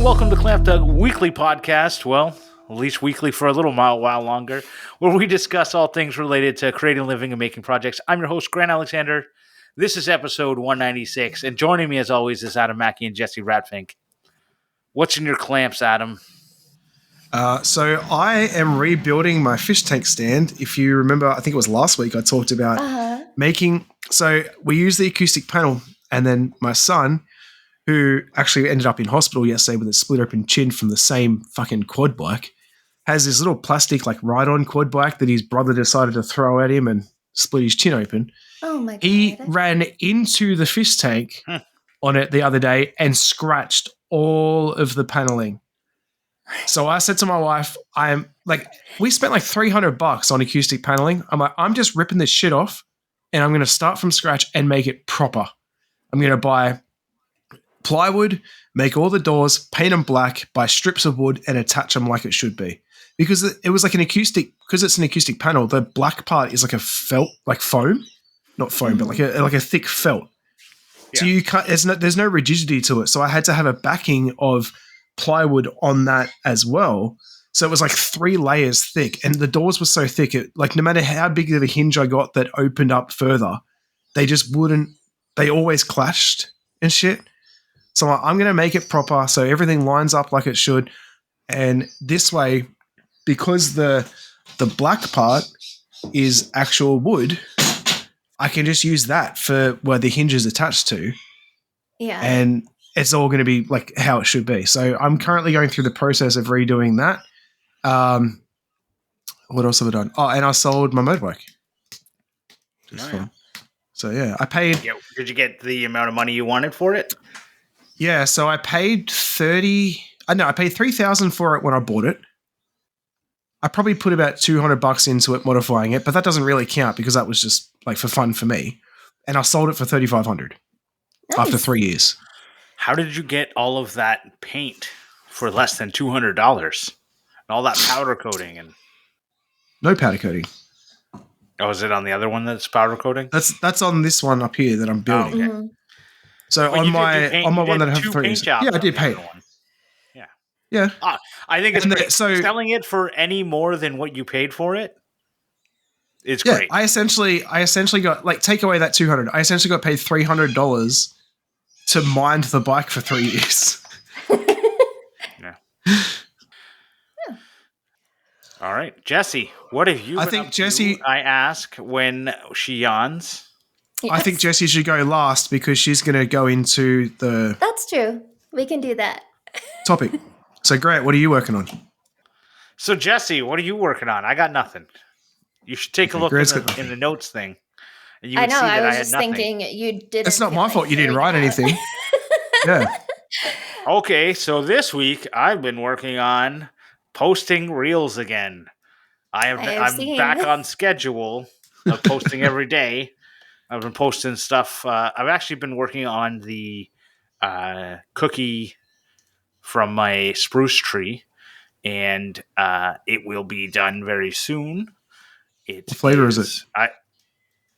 welcome to the Weekly Podcast. Well, at least weekly for a little while longer, where we discuss all things related to creating, living, and making projects. I'm your host, Grant Alexander. This is episode 196, and joining me as always is Adam Mackey and Jessy Ratfink. What's in your clamps, Adam? So I am rebuilding my fish tank stand. If you remember, I think it was last week I talked about making. So we use the acoustic panel, and then my son, who actually ended up in hospital yesterday with a split open chin from the same fucking quad bike, has this little plastic like ride-on quad bike that his brother decided to throw at him and split his chin open. Oh my God. He ran into the fish tank on it the other day and scratched all of the paneling. So I said to my wife, we spent like $300 on acoustic paneling. I'm like, I'm just ripping this shit off and I'm going to start from scratch and make it proper. I'm going to buy plywood, make all the doors, paint them black, buy strips of wood and attach them like it should be. Because it was like an acoustic, because it's an acoustic panel, the black part is like a felt, like foam, not foam, but like a thick felt. Yeah. So you can't, there's no rigidity to it. So I had to have a backing of plywood on that as well. So it was like 3 layers thick, and the doors were so thick, no matter how big of a hinge I got that opened up further, they just wouldn't, they always clashed and shit. So I'm going to make it proper so everything lines up like it should. And this way, because the black part is actual wood, I can just use that for where the hinge is attached to. Yeah. And it's all going to be like how it should be. So I'm currently going through the process of redoing that. What else have I done? Oh, and I sold my motorbike. So yeah, I paid. Yeah, did you get the amount of money you wanted for it? Yeah, so I paid $3,000 for it when I bought it. I probably put about $200 into it modifying it, but that doesn't really count because that was just like for fun for me. And I sold it for $3,500 after 3 years. How did you get all of that paint for less than $200 and all that powder coating? And no powder coating. Oh, is it on the other one that's powder coating? That's on this one up here that I'm building. Oh, okay. Mm-hmm. So on my one that I have 3 years. Yeah, I did paint. Yeah. I think it's great. So selling it for any more than what you paid for it is great. I essentially got, like, take away that $200. I essentially got paid $300 to mind the bike for 3 years. Yeah. All right, Jessy, what have you? I ask when she yawns. Yes. I think Jessy should go last because she's going to go into the. That's true. We can do that. Topic. So, Grant, what are you working on? So, Jessy, what are you working on? I got nothing. You should take a look in the notes thing. And you I know. See that I was just nothing. Thinking you didn't. It's not my fault. You didn't write anything. Yeah. Okay, so this week I've been working on posting reels again. I'm back on schedule of posting every day. I've been posting stuff. I've actually been working on the cookie from my spruce tree, and it will be done very soon. What flavor is it?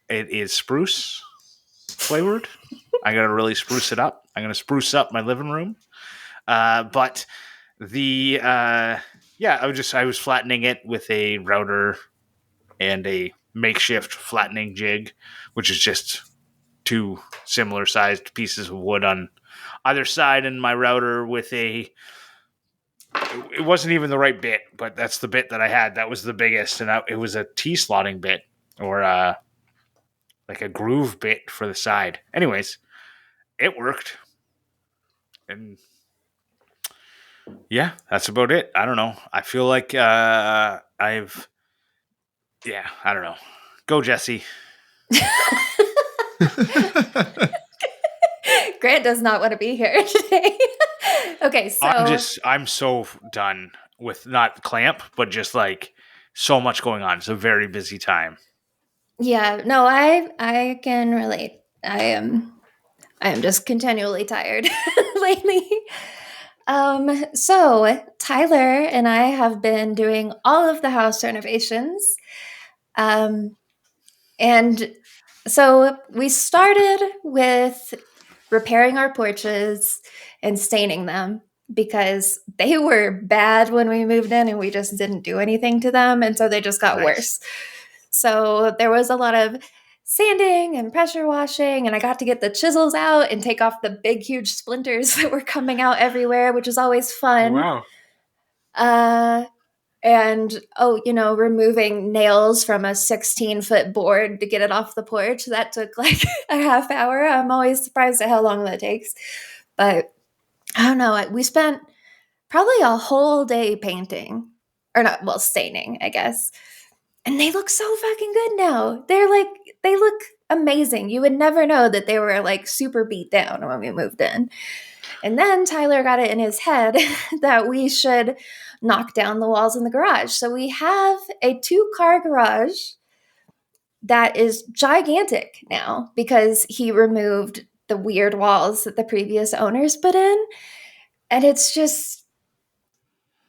It is spruce flavored. I gotta really spruce it up. I'm gonna spruce up my living room. But the I was flattening it with a router and a makeshift flattening jig, which is just 2 similar sized pieces of wood on either side, and my router with it wasn't even the right bit, but that's the bit that I had. That was the biggest, and it was a T-slotting bit, or like a groove bit for the side. Anyways, it worked. And yeah, that's about it. I don't know. I feel like I don't know. Go, Jessy. Grant does not want to be here today. Okay, so I'm so done with not clamp, but just like so much going on. It's a very busy time. Yeah, no, I can relate. I am just continually tired lately. So Tyler and I have been doing all of the house renovations. And so we started with repairing our porches and staining them. because they were bad when we moved in and we just didn't do anything to them. And so they just got worse. So there was a lot of sanding and pressure washing, and I got to get the chisels out and take off the big, huge splinters that were coming out everywhere, which was always fun. Wow. And removing nails from a 16-foot board to get it off the porch, that took like a half hour. I'm always surprised at how long that takes. But I don't know, we spent probably a whole day painting, or not, well, staining, I guess. And they look so fucking good now. They look amazing. You would never know that they were like super beat down when we moved in. And then Tyler got it in his head that we should knock down the walls in the garage. So we have a 2-car garage that is gigantic now because he removed the weird walls that the previous owners put in. And it's just,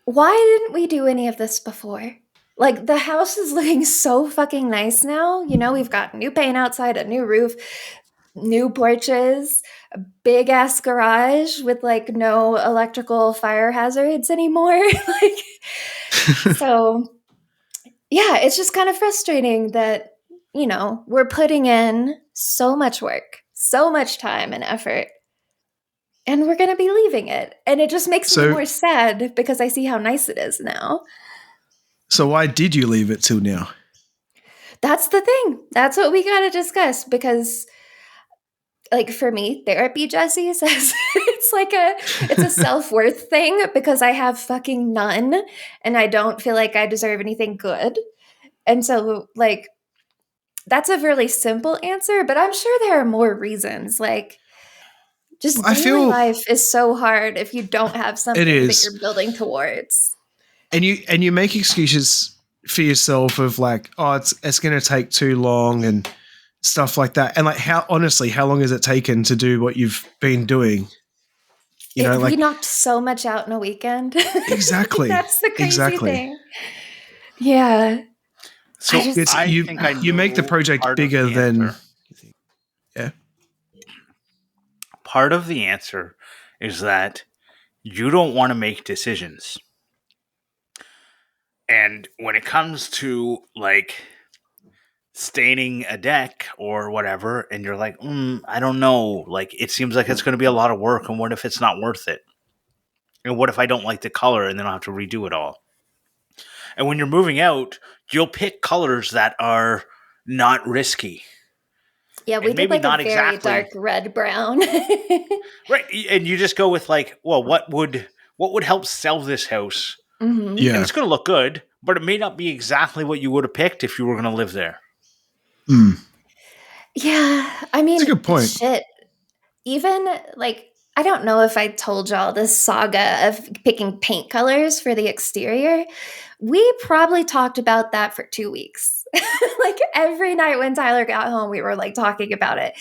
why didn't we do any of this before? Like, the house is looking so fucking nice now. We've got new paint outside, a new roof, new porches, a big ass garage with like no electrical fire hazards anymore. So yeah, it's just kind of frustrating that, we're putting in so much work, so much time and effort, and we're going to be leaving it. And it just makes me more sad because I see how nice it is now. So why did you leave it till now? That's the thing. That's what we got to discuss, because like for me, therapy, Jessy, says it's a self-worth thing because I have fucking none and I don't feel like I deserve anything good. And so like, that's a really simple answer, but I'm sure there are more reasons. Like, just daily life is so hard if you don't have something that you're building towards. And you make excuses for yourself of like, oh, it's going to take too long and stuff like that. And like, how long has it taken to do what you've been doing? We knocked so much out in a weekend. Exactly. That's the crazy thing. Yeah. So you make the project bigger than. Yeah. Part of the answer is that you don't want to make decisions. And when it comes to like staining a deck or whatever, and you're like, I don't know, like it seems like it's going to be a lot of work, and what if it's not worth it? And what if I don't like the color and then I'll have to redo it all? And when you're moving out, you'll pick colors that are not risky. Yeah, we did like a very dark red brown. Right. And you just go with like, well, what would help sell this house? Mm-hmm. Yeah. And it's going to look good, but it may not be exactly what you would have picked if you were going to live there. Mm. Yeah. I mean, that's a good point. Shit. Even like, I don't know if I told y'all this saga of picking paint colors for the exterior. We probably talked about that for 2 weeks. Like every night when Tyler got home, we were like talking about it.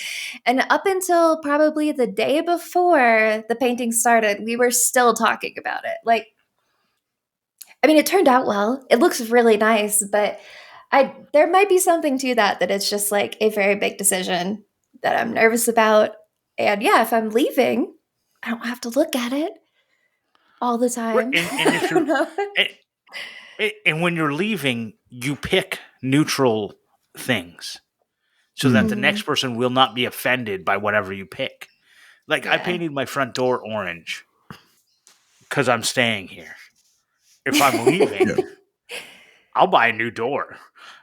And up until probably the day before the painting started, we were still talking about it. Like, I mean, it turned out well. It looks really nice, but there might be something to that it's just like a very big decision that I'm nervous about. And yeah, if I'm leaving, I don't have to look at it all the time. And when you're leaving, you pick neutral things so that the next person will not be offended by whatever you pick. Like I painted my front door orange because I'm staying here. If I'm leaving, I'll buy a new door,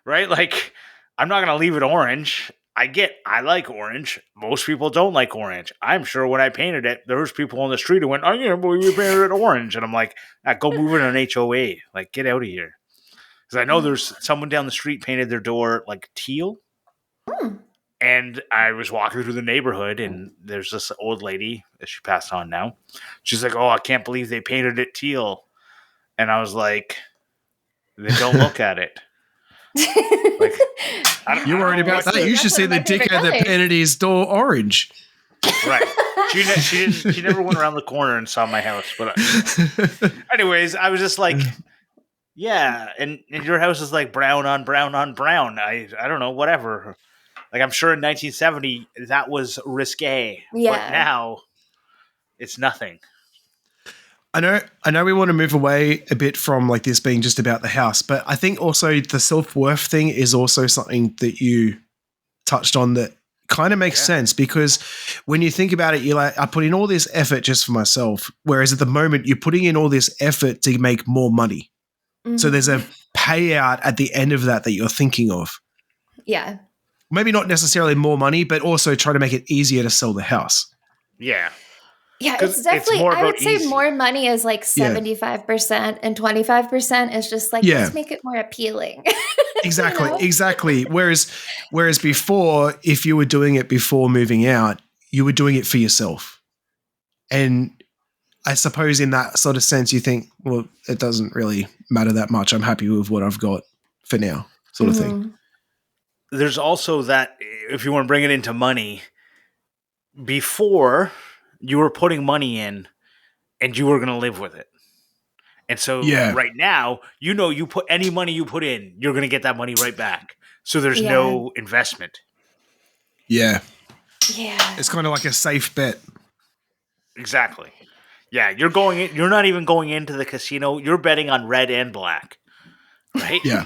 right? Like I'm not going to leave it orange. I like orange. Most people don't like orange. I'm sure when I painted it, there was people on the street who went, I can't believe you painted it orange. And I'm like, go move it in an HOA. Like, get out of here. Because I know there's someone down the street painted their door like teal. And I was walking through the neighborhood and there's this old lady, she passed on now. She's like, oh, I can't believe they painted it teal. And I was like, then don't look at it. Like, you're worried about that? You should see the dickhead that painted his door orange. Right. She never went around the corner and saw my house. But anyways, I was just like, yeah, and your house is like brown on brown on brown. I don't know, whatever. Like I'm sure in 1970 that was risque. Yeah. But now it's nothing. I know we want to move away a bit from like this being just about the house, but I think also the self-worth thing is also something that you touched on that kind of makes sense, because when you think about it, you're like, I put in all this effort just for myself, whereas at the moment you're putting in all this effort to make more money. So there's a payout at the end of that you're thinking of. Yeah. Maybe not necessarily more money, but also try to make it easier to sell the house. Yeah. Yeah, it's definitely, more I would about say easy. more money is like 75% and 25% is just like, let's make it more appealing. Exactly, You know? exactly. Whereas before, if you were doing it before moving out, you were doing it for yourself. And I suppose in that sort of sense, you think, well, it doesn't really matter that much. I'm happy with what I've got for now, sort of thing. There's also that, if you want to bring it into money, before you were putting money in and you were going to live with it. And so right now, you put any money you put in, you're going to get that money right back. So there's no investment. Yeah. Yeah. It's kind of like a safe bet. Exactly. Yeah, you're not even going into the casino, you're betting on red and black. Right? Yeah.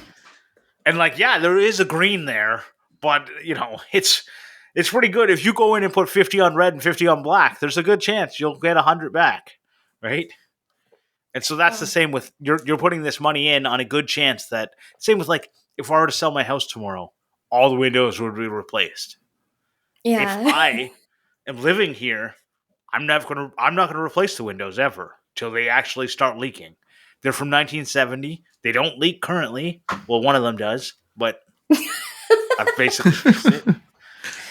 And there is a green there, but it's pretty good. If you go in and put 50 on red and 50 on black, there's a good chance you'll get 100 back. Right? And so that's the same with you're putting this money in on a good chance that same with if I were to sell my house tomorrow, all the windows would be replaced. Yeah. If I am living here, I'm not gonna replace the windows ever till they actually start leaking. They're from 1970. They don't leak currently. Well, one of them does, but I've basically fixed it.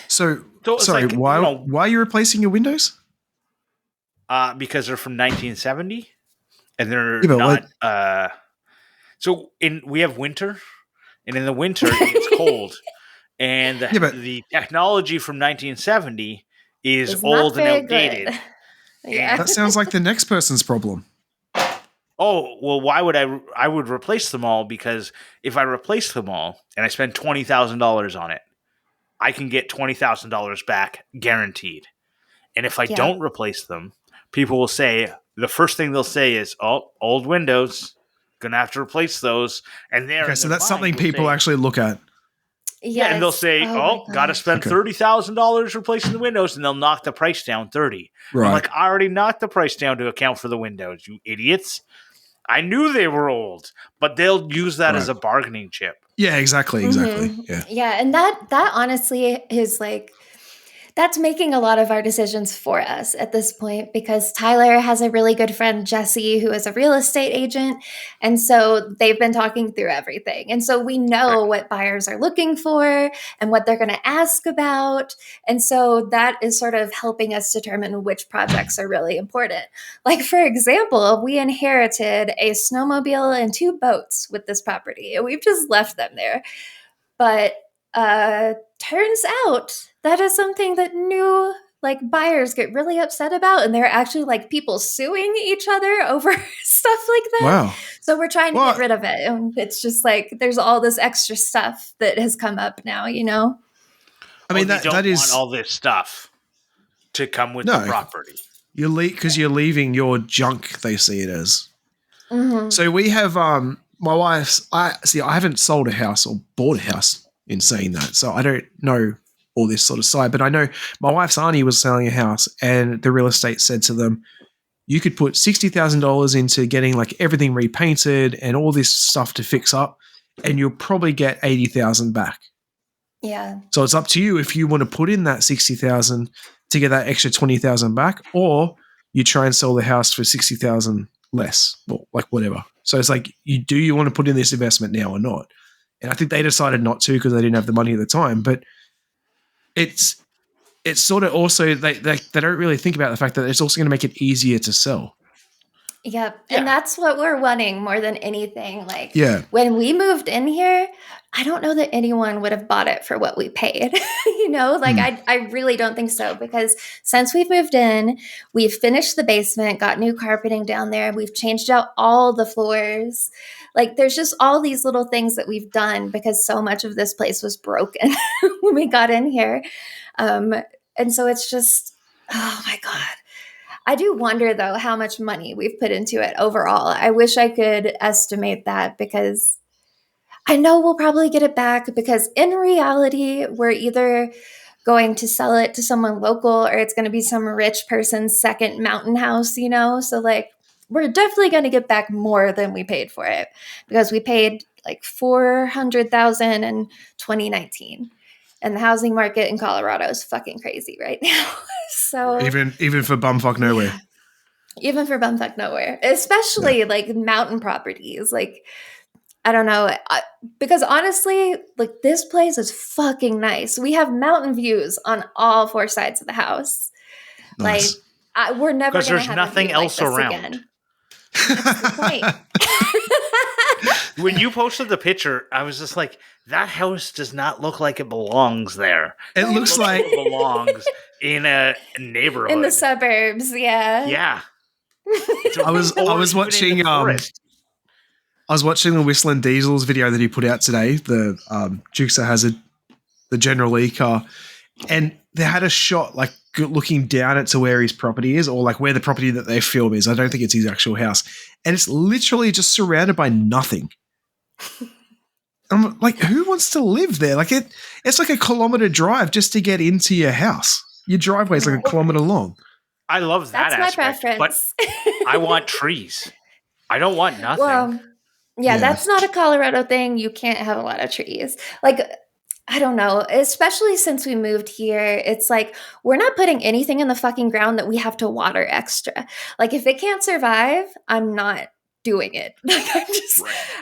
So sorry, why are you replacing your windows? Because they're from 1970. And they're not. We have winter, and in the winter it gets cold, and the technology from 1970 is old and outdated. Yeah, that sounds like the next person's problem. Oh well, why would I would replace them all, because if I replace them all and I spend $20,000 on it, I can get $20,000 back guaranteed. And if I don't replace them, people will say. The first thing they'll say is, "Oh, old windows, gonna have to replace those." And so that's something people actually look at. Yeah, and they'll say, gotta spend $30,000 replacing the windows, and they'll knock the price down 30. Right. I'm like, I already knocked the price down to account for the windows, you idiots. I knew they were old, but they'll use that as a bargaining chip. Yeah, exactly. Yeah, and that honestly is that's making a lot of our decisions for us at this point, because Tyler has a really good friend, Jessy, who is a real estate agent. And so they've been talking through everything. And so we know what buyers are looking for and what they're going to ask about. And so that is sort of helping us determine which projects are really important. Like, for example, we inherited a snowmobile and 2 boats with this property, and we've just left them there. But turns out that is something that new buyers get really upset about, and they're actually people suing each other over stuff like that. Wow. So we're trying to get rid of it. And it's just there's all this extra stuff that has come up now, I mean, that is want all this stuff to come with the property. Because you're leaving your junk, they see it as. Mm-hmm. So we have my wife's. I haven't sold a house or bought a house in saying that, so I don't know all this sort of side. But I know my wife's auntie was selling a house, and the real estate said to them, "You could put $60,000 into getting everything repainted and all this stuff to fix up, and you'll probably get $80,000 back." Yeah. So it's up to you if you want to put in that $60,000 to get that extra $20,000 back, or you try and sell the house for $60,000 less, or whatever. So it's you want to put in this investment now or not? And I think they decided not to because they didn't have the money at the time. But it's sort of also they don't really think about the fact that it's also going to make it easier to sell. Yep. Yeah. And that's what we're wanting more than anything. When we moved in here, I don't know that anyone would have bought it for what we paid. I really don't think so, because since we've moved in, we've finished the basement, got new carpeting down there. We've changed out all the floors. There's just all these little things that we've done because so much of this place was broken when we got in here. And so it's just, oh my God. I do wonder though how much money we've put into it overall. I wish I could estimate that because I know we'll probably get it back because in reality, we're either going to sell it to someone local or it's going to be some rich person's second mountain house, you know? So like we're definitely going to get back more than we paid for it because we paid like 400,000 in 2019. And the housing market in Colorado is fucking crazy right now. So Even for bumfuck nowhere. yeah, even for bumfuck nowhere, especially like mountain properties, like I don't know, because honestly, like this place is fucking nice. We have mountain views on all four sides of the house. Nice. Like we're never Because going to there's have nothing a view like else this around. again. That's the point. When you posted the picture, I was just like, that house does not look like it belongs there. It looks like It belongs in a neighborhood. In the suburbs, yeah. Yeah. I was watching I was watching the Whistling Diesels video that he put out today, the Dukes of Hazzard, the General Lee car, and they had a shot like looking down at to where his property is, or like where the property that they film is. I don't think it's his actual house, and it's literally just surrounded by nothing. I'm like, who wants to live there? Like it's like a kilometer drive just to get into your house. Your driveway is like a kilometer long. I love that That's my aspect, preference. but I want trees. I don't want nothing. Well, yeah, that's not a Colorado thing. You can't have a lot of trees. Like, I don't know, especially since we moved here, it's like we're not putting anything in the fucking ground that we have to water extra. Like, if it can't survive, I'm not doing it. Like,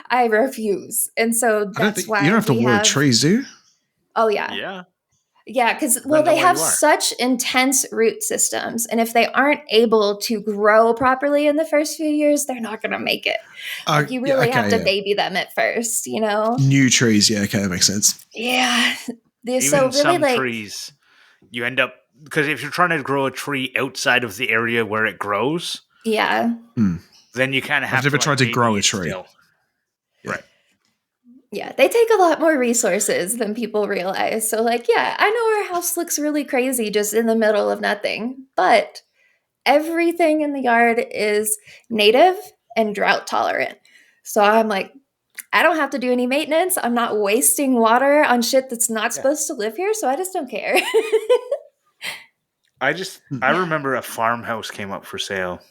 I refuse. And so that's why you don't have to water trees, do you? Oh, yeah. Yeah. Yeah, because, well, they have such intense root systems. And if they aren't able to grow properly in the first few years, they're not going to make it. Like, you really have to baby them at first, you know? New trees, yeah, okay, that makes sense. Yeah. Even so really, some like, trees, you end up, because if you're trying to grow a tree outside of the area where it grows, yeah, then you kind of have I've never tried to grow a tree. Still. Right. Yeah, they take a lot more resources than people realize. So, like, yeah, I know our house looks really crazy just in the middle of nothing, but everything in the yard is native and drought tolerant. So I'm like, I don't have to do any maintenance. I'm not wasting water on shit that's not supposed to live here, so I just don't care. I remember a farmhouse came up for sale,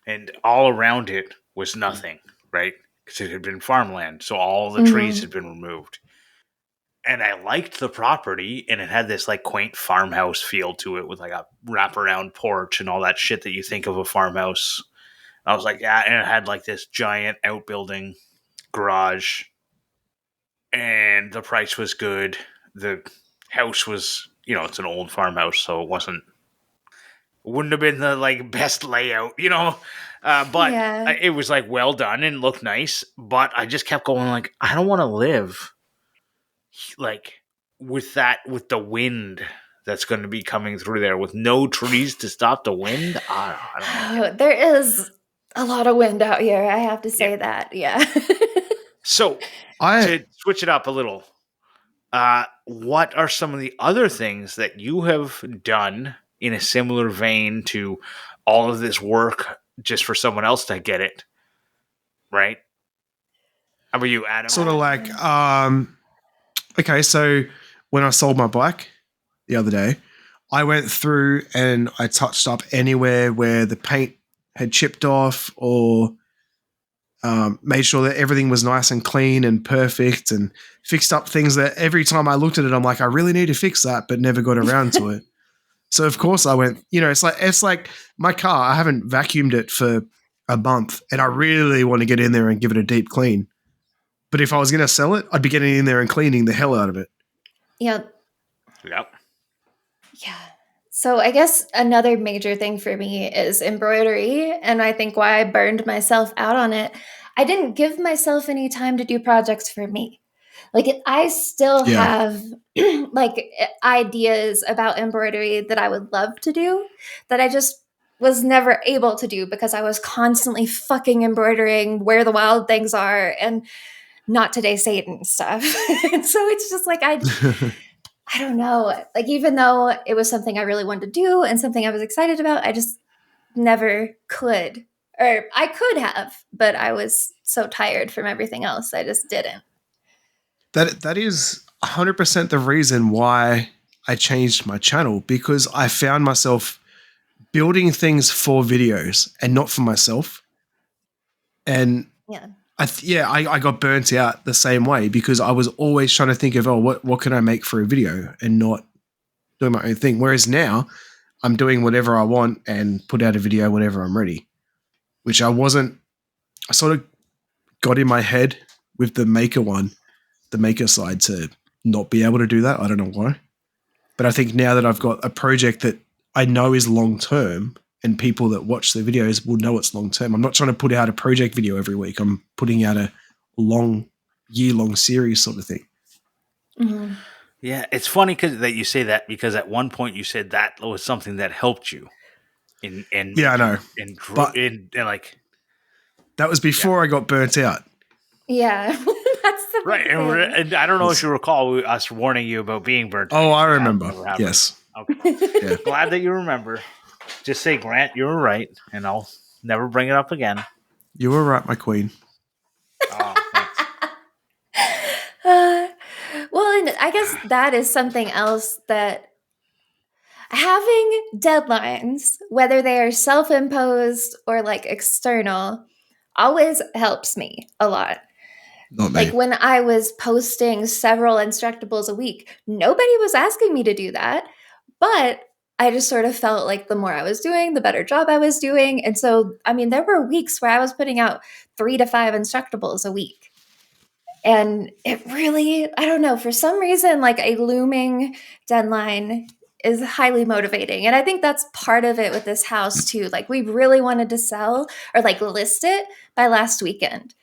and all around it was nothing, right? Because it had been farmland, so all the trees had been removed. And I liked the property, and it had this like quaint farmhouse feel to it with like a wraparound porch and all that shit that you think of a farmhouse. I was like, yeah, and it had like this giant outbuilding garage, and the price was good. The house was, it's an old farmhouse, so it wouldn't have been the like best layout, but it was like well done and looked nice. But I just kept going like, I don't want to live like with the wind that's going to be coming through there with no trees to stop the wind. I don't know. There is a lot of wind out here. I have to say that. Yeah. So to switch it up a little, what are some of the other things that you have done in a similar vein to all of this work just for someone else to get it? Right? How about you, Adam? Sort of like, okay, so when I sold my bike the other day, I went through and I touched up anywhere where the paint had chipped off or made sure that everything was nice and clean and perfect and fixed up things that every time I looked at it, I'm like, I really need to fix that, but never got around to it. So of course I went, it's like my car, I haven't vacuumed it for a month and I really want to get in there and give it a deep clean. But if I was going to sell it, I'd be getting in there and cleaning the hell out of it. Yep. Yeah. So I guess another major thing for me is embroidery. And I think why I burned myself out on it, I didn't give myself any time to do projects for me. Like I still have like ideas about embroidery that I would love to do that I just was never able to do because I was constantly fucking embroidering Where the Wild Things Are and Not Today Satan stuff. And so it's just like I don't know. Like even though it was something I really wanted to do and something I was excited about, I just never could. Or I could have, but I was so tired from everything else, I just didn't. That is 100% the reason why I changed my channel, because I found myself building things for videos and not for myself. And I got burnt out the same way because I was always trying to think of, what can I make for a video and not doing my own thing. Whereas now I'm doing whatever I want and put out a video whenever I'm ready, which I sort of got in my head with the maker side to not be able to do that. I don't know why. But I think now that I've got a project that I know is long-term and people that watch the videos will know it's long-term. I'm not trying to put out a project video every week. I'm putting out a year-long series sort of thing. Mm-hmm. Yeah, it's funny that you say that, because at one point you said that was something that helped you. I know. That was before I got burnt out. Yeah, that's the right. And I don't know if you recall us warning you about being burnt out. Oh, I remember. Yes. Okay. Yeah. Glad that you remember. Just say, Grant, you were right, and I'll never bring it up again. You were right, my queen. Oh, thanks. Well, and I guess that is something else, that having deadlines, whether they are self-imposed or like external, always helps me a lot. Not me. Like when I was posting several Instructables a week, nobody was asking me to do that, but I just sort of felt like the more I was doing, the better job I was doing. And so, I mean, there were weeks where I was putting out 3 to 5 Instructables a week. And it really, I don't know, for some reason, like a looming deadline is highly motivating. And I think that's part of it with this house too. Like we really wanted to sell or like list it by last weekend,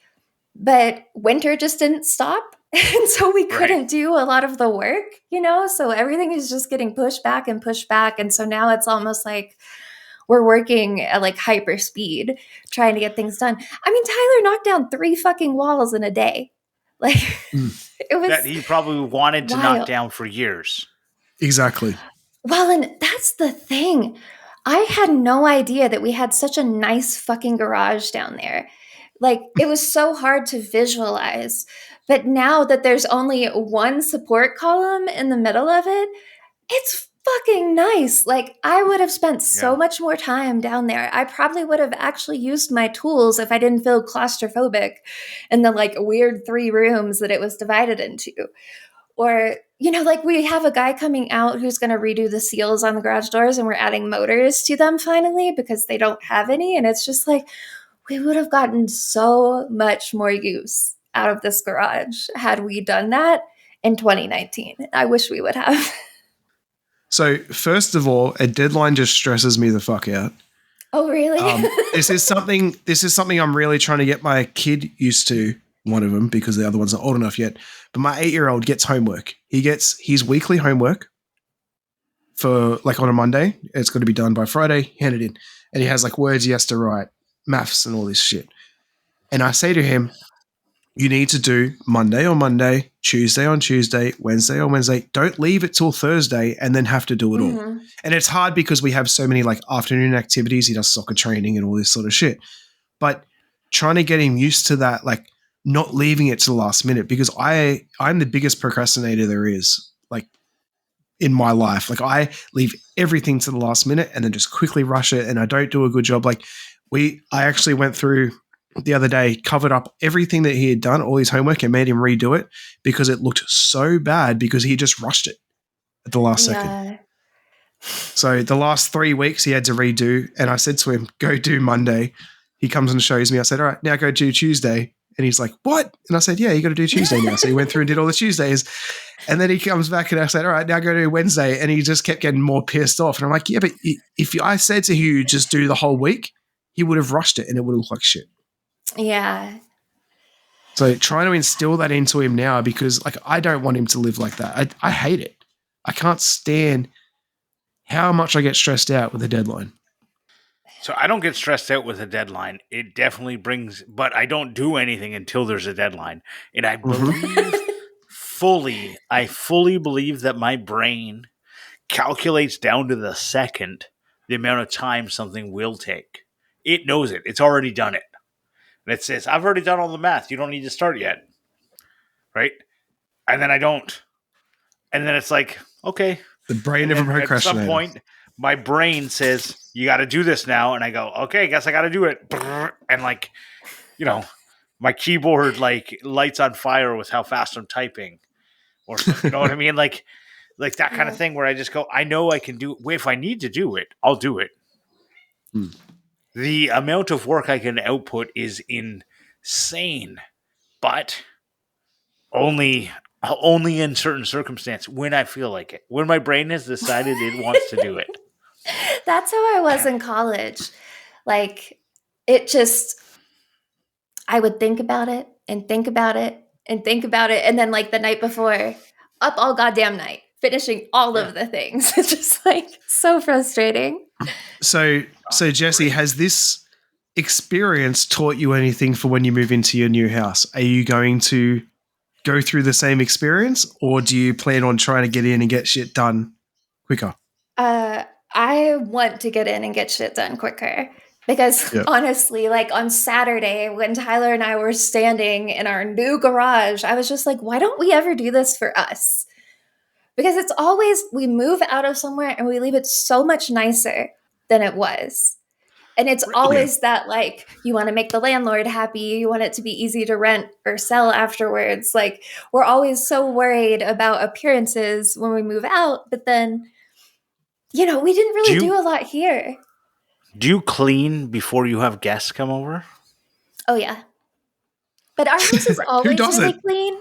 but winter just didn't stop. And so we couldn't do a lot of the work, so everything is just getting pushed back and pushed back. And so now it's almost like we're working at like hyper speed trying to get things done. I mean, Tyler knocked down 3 fucking walls in a day. Like it was that he probably wanted to knock down for years. Exactly. Well, and that's the thing. I had no idea that we had such a nice fucking garage down there. Like it was so hard to visualize. But now that there's only one support column in the middle of it, it's fucking nice. Like I would have spent so much more time down there. I probably would have actually used my tools if I didn't feel claustrophobic in the like weird 3 rooms that it was divided into. Or, like we have a guy coming out who's going to redo the seals on the garage doors, and we're adding motors to them finally because they don't have any. And it's just like, we would have gotten so much more use out of this garage had we done that in 2019. I wish we would have. So first of all, a deadline just stresses me the fuck out. Oh, really? This is something I'm really trying to get my kid used to, one of them, because the other one's not old enough yet. But my 8-year-old gets homework. He gets his weekly homework for like on a Monday. It's got to be done by Friday, hand it in. And he has like words he has to write, maths and all this shit. And I say to him, you need to do Monday on Monday, Tuesday on Tuesday, Wednesday on Wednesday. Don't leave it till Thursday and then have to do it all. And it's hard because we have so many like afternoon activities. He does soccer training and all this sort of shit. But trying to get him used to that, like not leaving it to the last minute, because I'm the biggest procrastinator there is, like in my life. Like I leave everything to the last minute and then just quickly rush it, and I don't do a good job. Like I actually went through the other day, covered up everything that he had done, all his homework, and made him redo it because it looked so bad because he just rushed it at the last second. So the last 3 weeks he had to redo, and I said to him, go do Monday. He comes and shows me. I said, all right, now go do Tuesday. And he's like, what? And I said, yeah, you got to do Tuesday now. So he went through and did all the Tuesdays. And then he comes back and I said, all right, now go do Wednesday. And he just kept getting more pissed off. And I'm like, yeah, but if I said to you, just do the whole week, he would have rushed it and it would look like shit. Yeah. So trying to instill that into him now, because like I don't want him to live like that. I hate it. I can't stand how much I get stressed out with a deadline. So I don't get stressed out with a deadline. It definitely brings, but I don't do anything until there's a deadline. And I believe I fully believe that my brain calculates down to the second the amount of time something will take. It knows it. It's already done it. And it says, I've already done all the math. You don't need to start yet. Right? And then I don't. And then it's like, okay. The brain of a procrastinator. At some point, my brain says, you got to do this now. And I go, okay, I guess I got to do it. And like, you know, my keyboard like lights on fire with how fast I'm typing. Or, you know what I mean? Like that kind of thing where I just go, I know I can do it. If I need to do it, I'll do it. The amount of work I can output is insane, but only in certain circumstances when I feel like it. When my brain has decided it wants to do it. That's how I was in college. Like, it just, I would think about it and think about it and think about it. And then, like, the night before, up all goddamn night, finishing all of the things. It's just, like, so frustrating. So Jessy, has this experience taught you anything for when you move into your new house? Are you going to go through the same experience, or do you plan on trying to get in and get shit done quicker? I want to get in and get shit done quicker because honestly, like on Saturday when Tyler and I were standing in our new garage, I was just like, why don't we ever do this for us? Because it's always, we move out of somewhere and we leave it so much nicer than it was. And it's always that, like, you want to make the landlord happy. You want it to be easy to rent or sell afterwards. Like, we're always so worried about appearances when we move out. But then, you know, we didn't really do a lot here. Do you clean before you have guests come over? Oh, yeah. But our house is always really clean.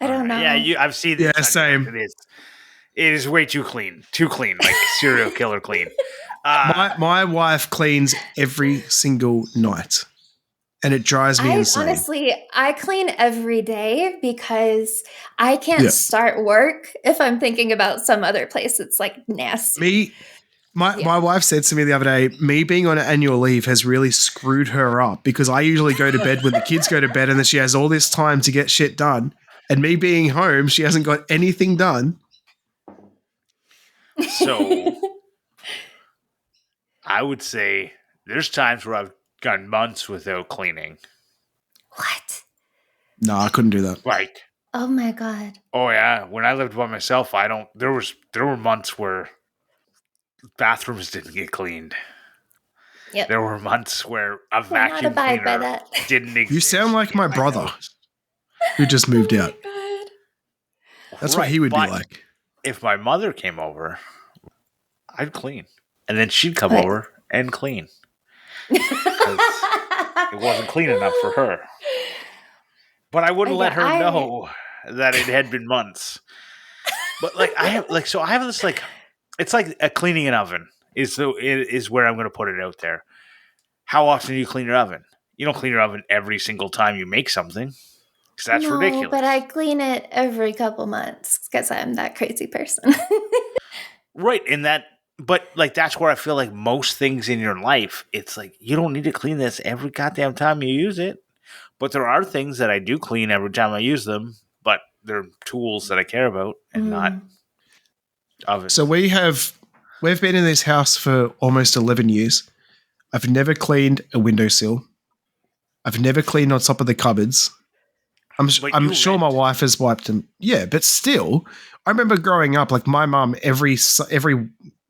I don't know. Yeah, I've seen this. Yeah, same. It is way too clean. Too clean, like serial killer clean. My wife cleans every single night, and it drives me insane. Honestly, I clean every day because I can't start work if I'm thinking about some other place that's like nasty. My wife said to me the other day, me being on annual leave has really screwed her up because I usually go to bed when the kids go to bed, and then she has all this time to get shit done. And me being home, she hasn't got anything done. So I would say there's times where I've gone months without cleaning. What? No, I couldn't do that. Like, oh my God. Oh yeah, when I lived by myself, there were months where bathrooms didn't get cleaned. Yep. There were months where a vacuum cleaner didn't exist. You sound like my brother who just moved out. God. That's what he would be like. If my mother came over, I'd clean. And then she'd come over and clean. Because it wasn't clean enough for her. But I wouldn't let her know that it had been months. But like I have this like, it's like a cleaning an oven is where I'm going to put it out there. How often do you clean your oven? You don't clean your oven every single time you make something. Because that's ridiculous. But I clean it every couple months because I'm that crazy person. Right. But like that's where I feel like most things in your life, it's like you don't need to clean this every goddamn time you use it. But there are things that I do clean every time I use them, but they're tools that I care about and not ovens. So we've been in this house for almost 11 years. I've never cleaned a windowsill. I've never cleaned on top of the cupboards. I'm sure my wife has wiped them. Yeah, but still, I remember growing up, like my mum, every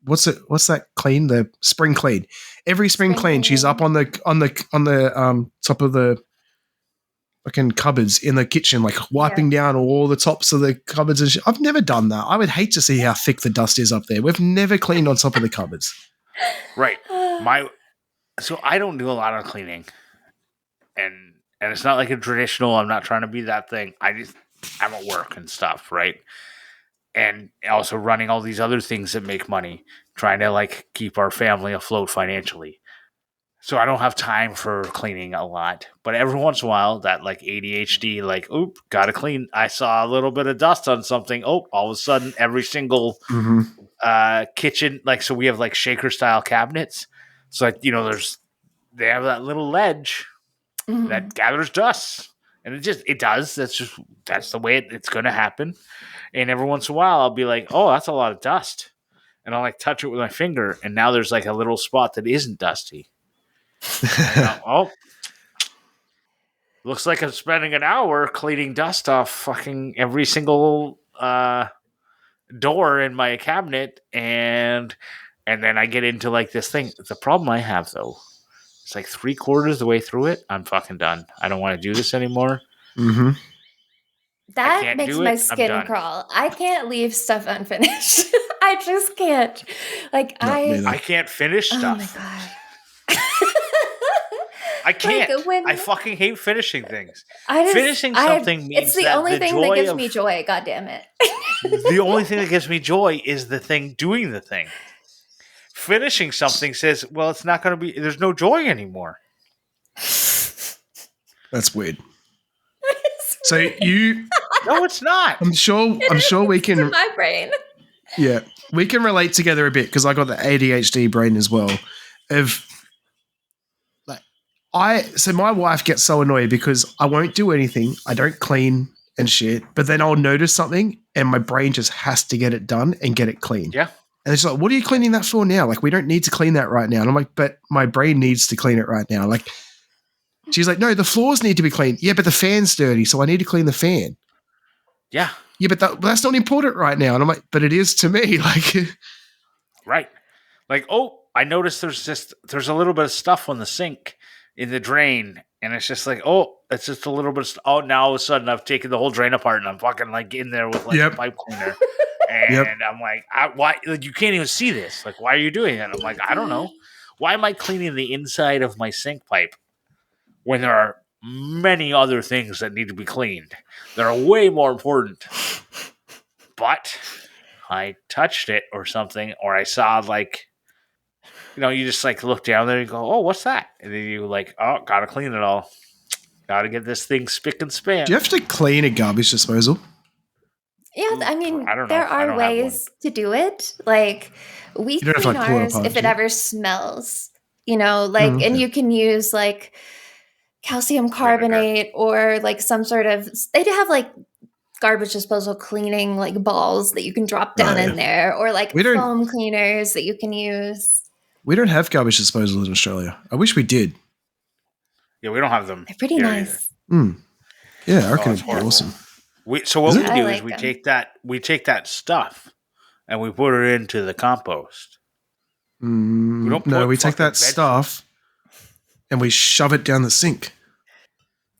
what's that clean? The spring clean. Every spring clean, she's up on the top of the fucking cupboards in the kitchen, like wiping down all the tops of the cupboards and shit. I've never done that. I would hate to see how thick the dust is up there. We've never cleaned on top of the cupboards. Right. So I don't do a lot of cleaning. And it's not like a traditional, I'm not trying to be that thing. I'm at work and stuff, right? And also running all these other things that make money, trying to like keep our family afloat financially. So I don't have time for cleaning a lot. But every once in a while, that like ADHD, like, oop, gotta clean. I saw a little bit of dust on something. Oh, all of a sudden, every single kitchen, like, so we have like shaker style cabinets. So like, they have that little ledge that gathers dust. And it does. That's the way it's going to happen. And every once in a while, I'll be like, oh, that's a lot of dust. and I'll like touch it with my finger, and now there's like a little spot that isn't dusty. And oh, looks like I'm spending an hour cleaning dust off fucking every single door in my cabinet, and then I get into like this thing. The problem I have though, it's like 3/4 of the way through it, I'm fucking done. I don't want to do this anymore. Mm-hmm. That makes my skin crawl. I can't leave stuff unfinished. I just can't. Like I can't finish stuff. Oh my god. I can't. I fucking hate finishing things. Finishing something means it's the only thing that gives me joy. God damn it. The only thing that gives me joy is the thing doing the thing. Finishing something says, well, it's not going to be. There's no joy anymore. That's weird. So you? No, it's not. I'm sure we can. In my brain. Yeah, we can relate together a bit because I got the ADHD brain as well. So my wife gets so annoyed because I won't do anything. I don't clean and shit, but then I'll notice something and my brain just has to get it done and get it clean. Yeah. And it's like, what are you cleaning that for now? Like, we don't need to clean that right now. And I'm like, but my brain needs to clean it right now. Like, she's like, no, the floors need to be cleaned. Yeah, but the fan's dirty, so I need to clean the fan. Yeah. Yeah, but that's not important right now. And I'm like, but it is to me. Like, right. Like, oh, I noticed there's a little bit of stuff on the sink in the drain, and it's just like, oh, it's just a little bit now all of a sudden I've taken the whole drain apart and I'm fucking like in there with like a pipe cleaner. And I'm like, why? Like, you can't even see this. Like, why are you doing that? I'm like, I don't know. Why am I cleaning the inside of my sink pipe when there are many other things that need to be cleaned that are way more important? But I touched it or something, or I saw like, you just like look down there and go, oh, what's that? And then you like, oh, gotta clean it all. Gotta get this thing spick and span. Do you have to clean a garbage disposal? Yeah, I mean, there are ways to do it. Like, we clean ours if it ever smells, and you can use like calcium carbonate or like some sort of, they do have like garbage disposal cleaning like balls that you can drop down in there, or like foam cleaners that you can use. We don't have garbage disposal in Australia. I wish we did. Yeah, we don't have them. They're pretty nice. Yeah, I reckon it'd be awesome. So what we do is we take that stuff and we put it into the compost. We take that stuff and we shove it down the sink.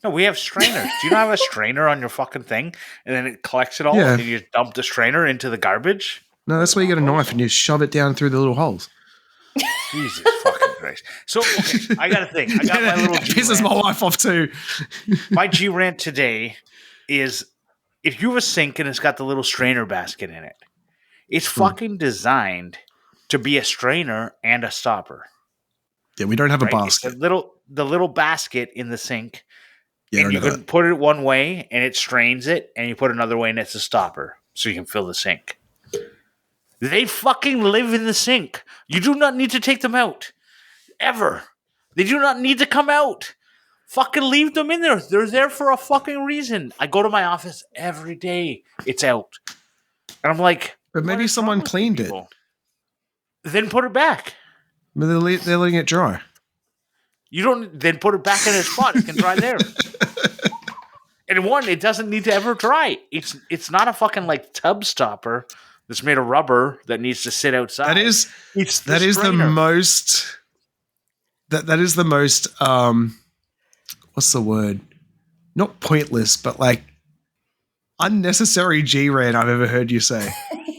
No, we have strainers. Do you not have a strainer on your fucking thing? And then it collects it all and you dump the strainer into the garbage? No, that's why you get a knife and you shove it down through the little holes. Jesus fucking Christ. So, okay, I got a thing. I got my little G-rant. Pisses my wife off too. My G-rant today is, if you have a sink and it's got the little strainer basket in it, it's fucking designed to be a strainer and a stopper. Yeah, we don't have a basket. It's the little basket in the sink. Yeah, and you can put it one way and it strains it, and you put another way and it's a stopper so you can fill the sink. They fucking live in the sink. You do not need to take them out. Ever. They do not need to come out. Fucking leave them in there. They're there for a fucking reason. I go to my office every day. It's out. And I'm like, but maybe someone cleaned it. Then put it back. But they're letting it dry. You don't then put it back in its spot. It can dry there. And one, it doesn't need to ever dry. It's not a fucking like tub stopper that's made of rubber that needs to sit outside. That is the most. That is the most. What's the word? Not pointless, but like unnecessary G-rant I've ever heard you say.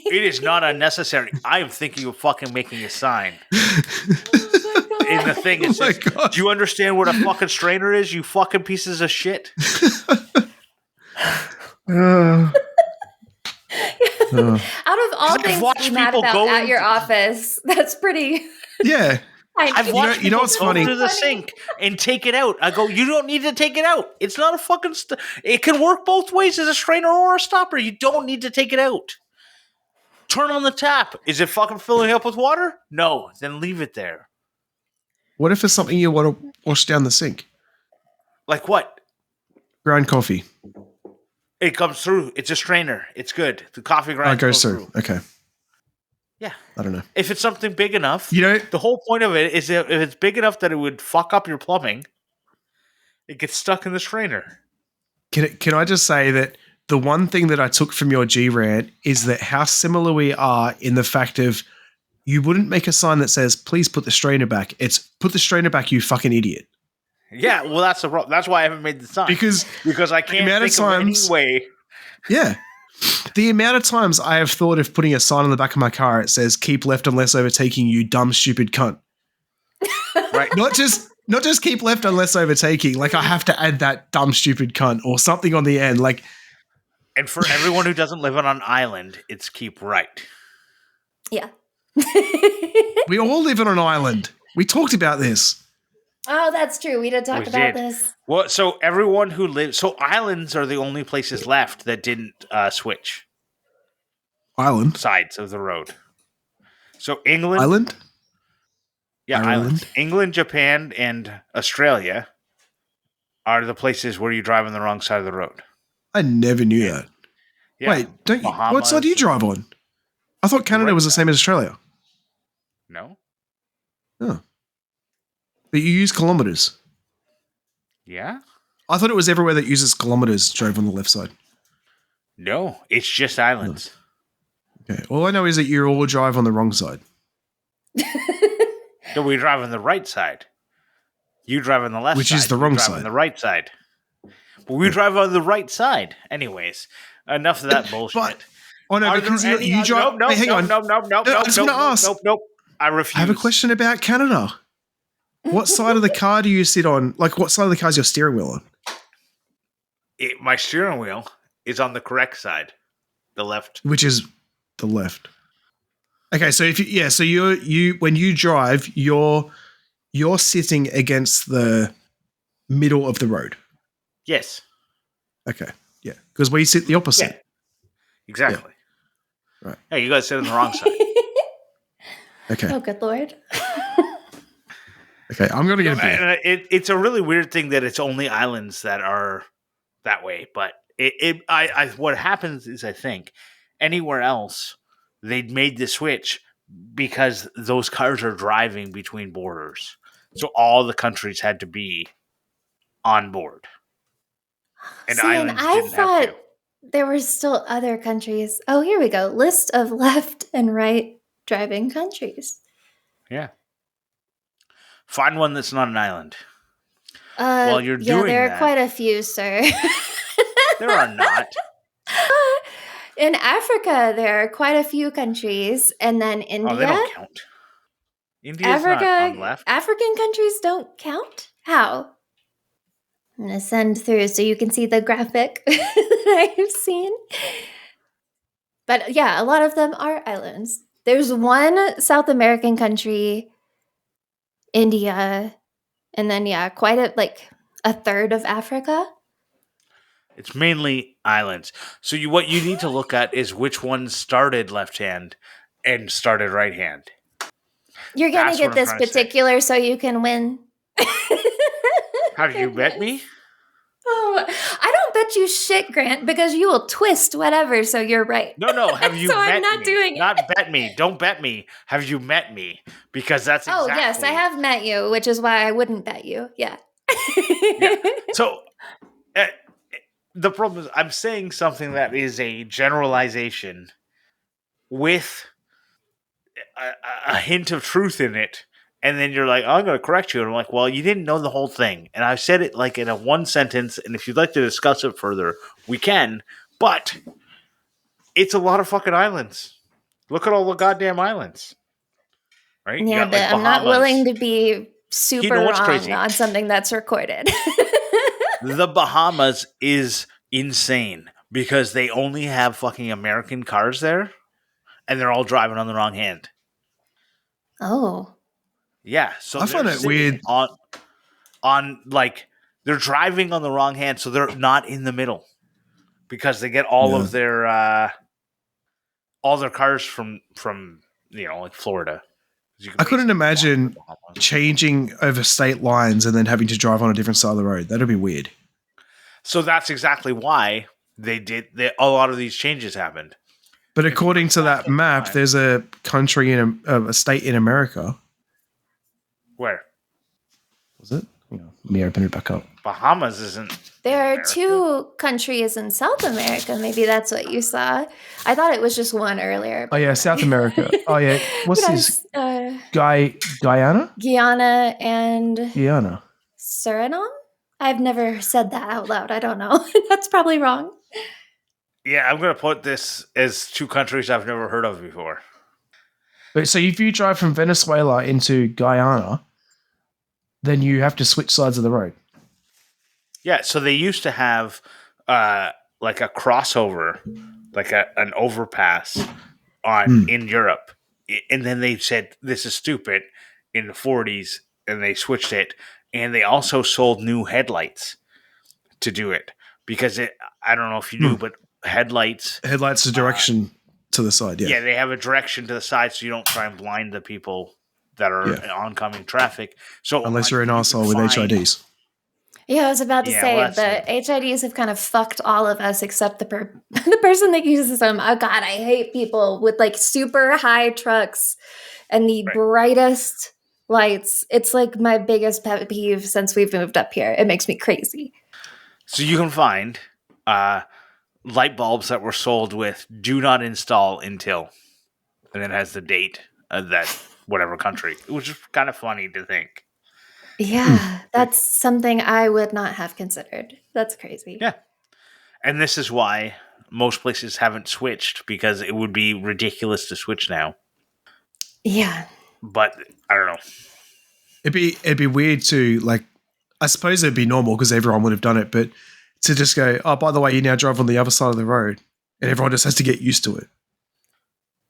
It is not unnecessary. I am thinking of fucking making a sign. In the thing, it says, do you understand what a fucking strainer is, you fucking pieces of shit? Out of all things to be mad about at your office, that's pretty... Yeah. I've watched people what's funny? To the sink and take it out. I go, you don't need to take it out. It's not a fucking... it can work both ways as a strainer or a stopper. You don't need to take it out. Turn on the tap. Is it fucking filling up with water? No. Then leave it there. What if it's something you want to wash down the sink? Like what? Ground coffee. It comes through. It's a strainer. It's good. The coffee grind goes through. Okay. Yeah. I don't know. If it's something big enough, You know, the whole point of it is that if it's big enough that it would fuck up your plumbing, it gets stuck in the strainer. can I just say that the one thing that I took from your G-rant is that how similar we are in the fact of you wouldn't make a sign that says, please put the strainer back. It's put the strainer back, you fucking idiot. Yeah, well, that's the problem. That's why I haven't made the sign. Because I can't think of any way. Yeah. The amount of times I have thought of putting a sign on the back of my car, it says, keep left unless overtaking, you dumb, stupid cunt. Right. Not just keep left unless overtaking. Like, I have to add that dumb, stupid cunt or something on the end. Like, and for everyone who doesn't live on an island, it's keep right. Yeah. We all live on an island. We talked about this. Oh, that's true. We did talk about this. Well, so everyone who lives... So islands are the only places left that didn't switch. Island? Sides of the road. So England... Island? Yeah, islands. England, Japan, and Australia are the places where you drive on the wrong side of the road. I never knew that. Yeah. Wait, don't you... What side do you drive on? I thought Canada was the same as Australia. No. Oh. But you use kilometers. Yeah? I thought it was everywhere that uses kilometers drove on the left side. No, it's just islands. Okay. All I know is that you all drive on the wrong side. No, we drive on the right side. You drive on the left side. Which is the wrong side. On the right side. But we drive on the right side. Anyways, enough of that bullshit. Because you drive... No, hang on. No. I just want to ask. Nope. I refuse. I have a question about Canada. What side of the car do you sit on? Like, what side of the car is your steering wheel on? My steering wheel is on the correct side, the left. Which is the left. Okay, so so you when you drive, you're sitting against the middle of the road. Yes. Okay. Yeah, because we sit the opposite. Yeah. Exactly. Yeah. Right. Hey, you guys sit on the wrong side. Okay. Oh, good Lord. Okay, I'm going to get a beer. It's a really weird thing that it's only islands that are that way. But what happens is, I think, anywhere else, they'd made the switch because those cars are driving between borders. So all the countries had to be on board. And islands didn't have to. There were still other countries. Oh, here we go. List of left and right driving countries. Yeah. Find one that's not an island. While you're doing that... there are quite a few, sir. There are not. In Africa, there are quite a few countries. And then India. Oh, they don't count. India's not on left. African countries don't count? How? I'm going to send through so you can see the graphic that I've seen. But yeah, a lot of them are islands. There's one South American country, India, and then quite a third of Africa. It's mainly islands. So what you need to look at is which ones started left hand and started right hand. You're going to get this particular so you can win. How did you bet me? Oh, I don't bet you shit, Grant, because you will twist whatever, so you're right. No, have you so met I'm not me? Doing it. Not bet me. Don't bet me. Have you met me? Because that's exactly... Oh, yes, I have met you, which is why I wouldn't bet you. Yeah. Yeah. So, the problem is I'm saying something that is a generalization with a hint of truth in it. And then you're like, oh, I'm going to correct you. And I'm like, well, you didn't know the whole thing. And I said it like in a one sentence. And if you'd like to discuss it further, we can. But it's a lot of fucking islands. Look at all the goddamn islands. Right? Yeah, but I'm not willing to be super wrong on something that's recorded. The Bahamas is insane because they only have fucking American cars there. And they're all driving on the wrong hand. Oh. Yeah, so I find it weird on they're driving on the wrong hand, so they're not in the middle because they get all of their cars from Florida. I couldn't imagine changing over state lines and then having to drive on a different side of the road. That'd be weird. So that's exactly why a lot of these changes happened. But according to that map, there's a country in a state in America. Where? Was it? Hang on, let me open it back up. Bahamas isn't. There are America. 2 countries in South America. Maybe that's what you saw. I thought it was just one earlier. Oh yeah, South America. Oh yeah, what's But this? Guyana Guyana? and Guyana. Suriname? I've never said that out loud. I don't know. That's probably wrong. Yeah, I'm gonna put this as 2 countries I've never heard of before. But so if you drive from Venezuela into Guyana, then you have to switch sides of the road. Yeah, so they used to have like a crossover, like an overpass in Europe, and then they said this is stupid in the 40s, and they switched it, and they also sold new headlights to do it because I don't know if you knew, but headlights a direction to the side. Yeah, they have a direction to the side, so you don't try and blind the people that are oncoming traffic. So unless you're an arsehole with HIDs. Yeah, I was about to say the HIDs have kind of fucked all of us except the person that uses them. Oh God, I hate people with like super high trucks and the brightest lights. It's like my biggest pet peeve since we've moved up here. It makes me crazy. So you can find light bulbs that were sold with "do not install until," and it has the date of that whatever country, which is kind of funny to think. Yeah, that's something I would not have considered. That's crazy. Yeah. And this is why most places haven't switched, because it would be ridiculous to switch now. Yeah. But I don't know. It'd be weird to, like, I suppose it'd be normal because everyone would have done it, but to just go, oh, by the way, you now drive on the other side of the road, and everyone just has to get used to it.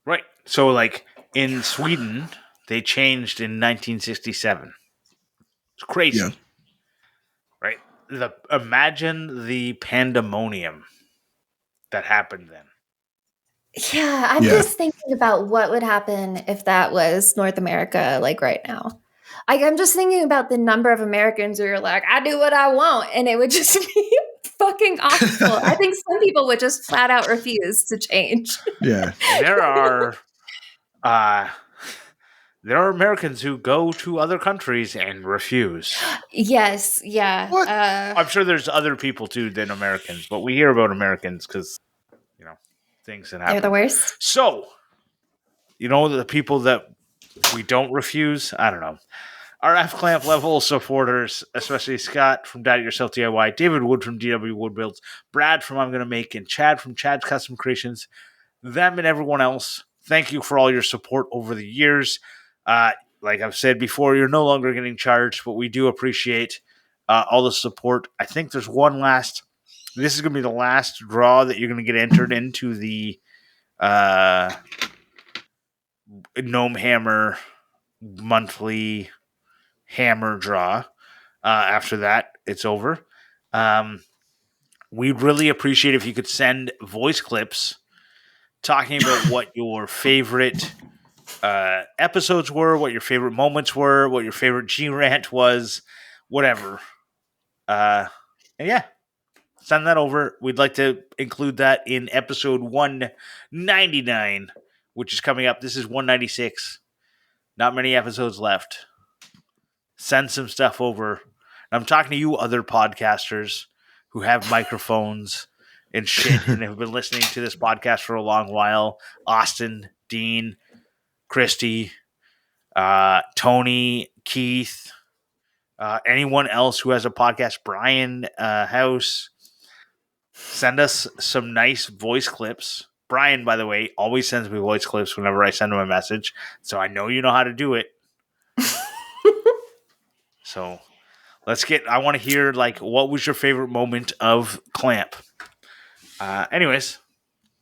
Right. So, like, in Sweden, they changed in 1967. It's crazy. Yeah. Right? Imagine the pandemonium that happened then. Yeah, I'm just thinking about what would happen if that was North America, like right now. I'm just thinking about the number of Americans who are like, I do what I want, and it would just be fucking awful. I think some people would just flat out refuse to change. Yeah. There are Americans who go to other countries and refuse. Yes, yeah. What? I'm sure there's other people too than Americans, but we hear about Americans because, things that happen. They're the worst. So, the people that we don't refuse, I don't know. Our F-Clamp level supporters, especially Scott from Dad Yourself DIY, David Wood from DW Wood Builds, Brad from I'm Gonna Make, and Chad from Chad's Custom Creations, them and everyone else, thank you for all your support over the years. Like I've said before, you're no longer getting charged, but we do appreciate all the support. I think there's one last. This is going to be the last draw that you're going to get entered into the Gnome Hammer monthly hammer draw. After that, it's over. We'd really appreciate if you could send voice clips talking about what your favorite episodes were, what your favorite moments were, what your favorite G-rant was, whatever. And yeah, send that over. We'd like to include that in episode 199, which is coming up. This is 196. Not many episodes left. Send some stuff over. I'm talking to you other podcasters who have microphones and shit and have been listening to this podcast for a long while. Austin, Dean, Christy, Tony, Keith, anyone else who has a podcast, Brian House, send us some nice voice clips. Brian, by the way, always sends me voice clips whenever I send him a message, so I know you know how to do it. So I want to hear, like, what was your favorite moment of Clamp? Anyways,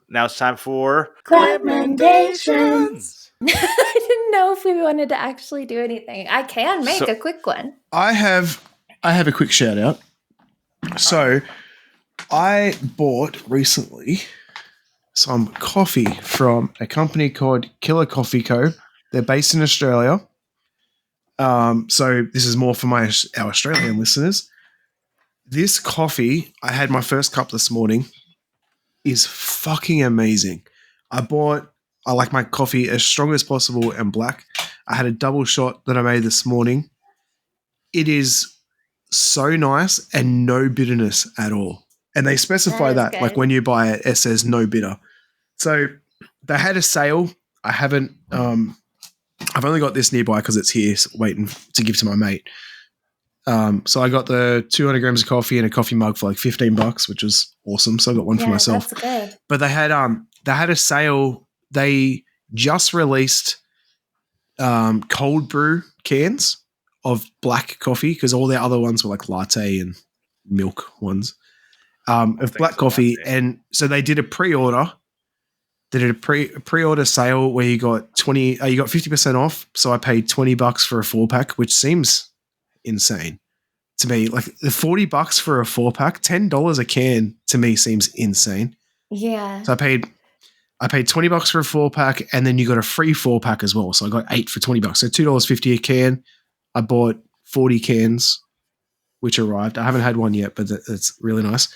now it's time for CLAMPmendations. I didn't know if we wanted to actually do anything. I can make a quick one. I have a quick shout out. So I bought recently some coffee from a company called Killer Coffee Co. They're based in Australia. So this is more for our Australian listeners. This coffee, I had my first cup this morning, is fucking amazing. I like my coffee as strong as possible and black. I had a double shot that I made this morning. It is so nice and no bitterness at all. And they specify is that, like good. when you buy it, it says no bitter. So they had a sale. I haven't, I've only got this nearby because it's here waiting to give to my mate. So I got the 200 grams of coffee and a coffee mug for like $15, which was awesome. So I got one for myself. That's good. But they had a sale. They just released cold brew cans of black coffee because all their other ones were like latte and milk ones of black coffee. And so they did a pre-order. They did a pre-order sale where you got 50% off. So I paid $20 for a 4-pack, which seems insane to me. Like the $40 for a 4-pack, $10 a can to me seems insane. Yeah. So I paid $20 for a 4-pack, and then you got a free 4-pack as well. So I got 8 for $20. So $2.50 a can. I bought 40 cans, which arrived. I haven't had one yet, but it's really nice.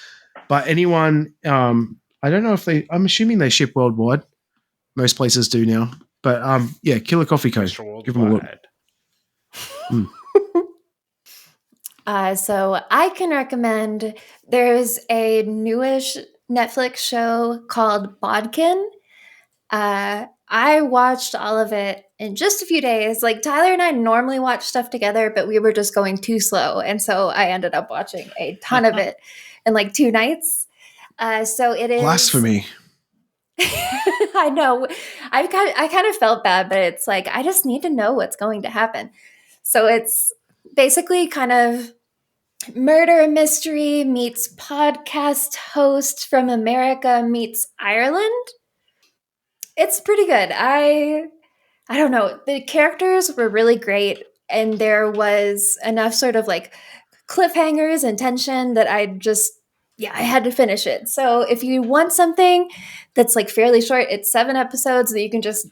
But anyone, I don't know if I'm assuming they ship worldwide. Most places do now. But yeah, Killer Coffee Co. Give them a look. So I can recommend, there's a newish Netflix show called Bodkin. I watched all of it in just a few days. Like Tyler and I normally watch stuff together, but we were just going too slow. And so I ended up watching a ton of it in like 2 nights. So it is blasphemy. I know. I kind of felt bad, but it's like I just need to know what's going to happen. So it's basically kind of murder mystery meets podcast host from America meets Ireland. It's pretty good. I don't know. The characters were really great, and there was enough sort of like cliffhangers and tension that I had to finish it. So if you want something that's like fairly short, it's 7 episodes that you can just,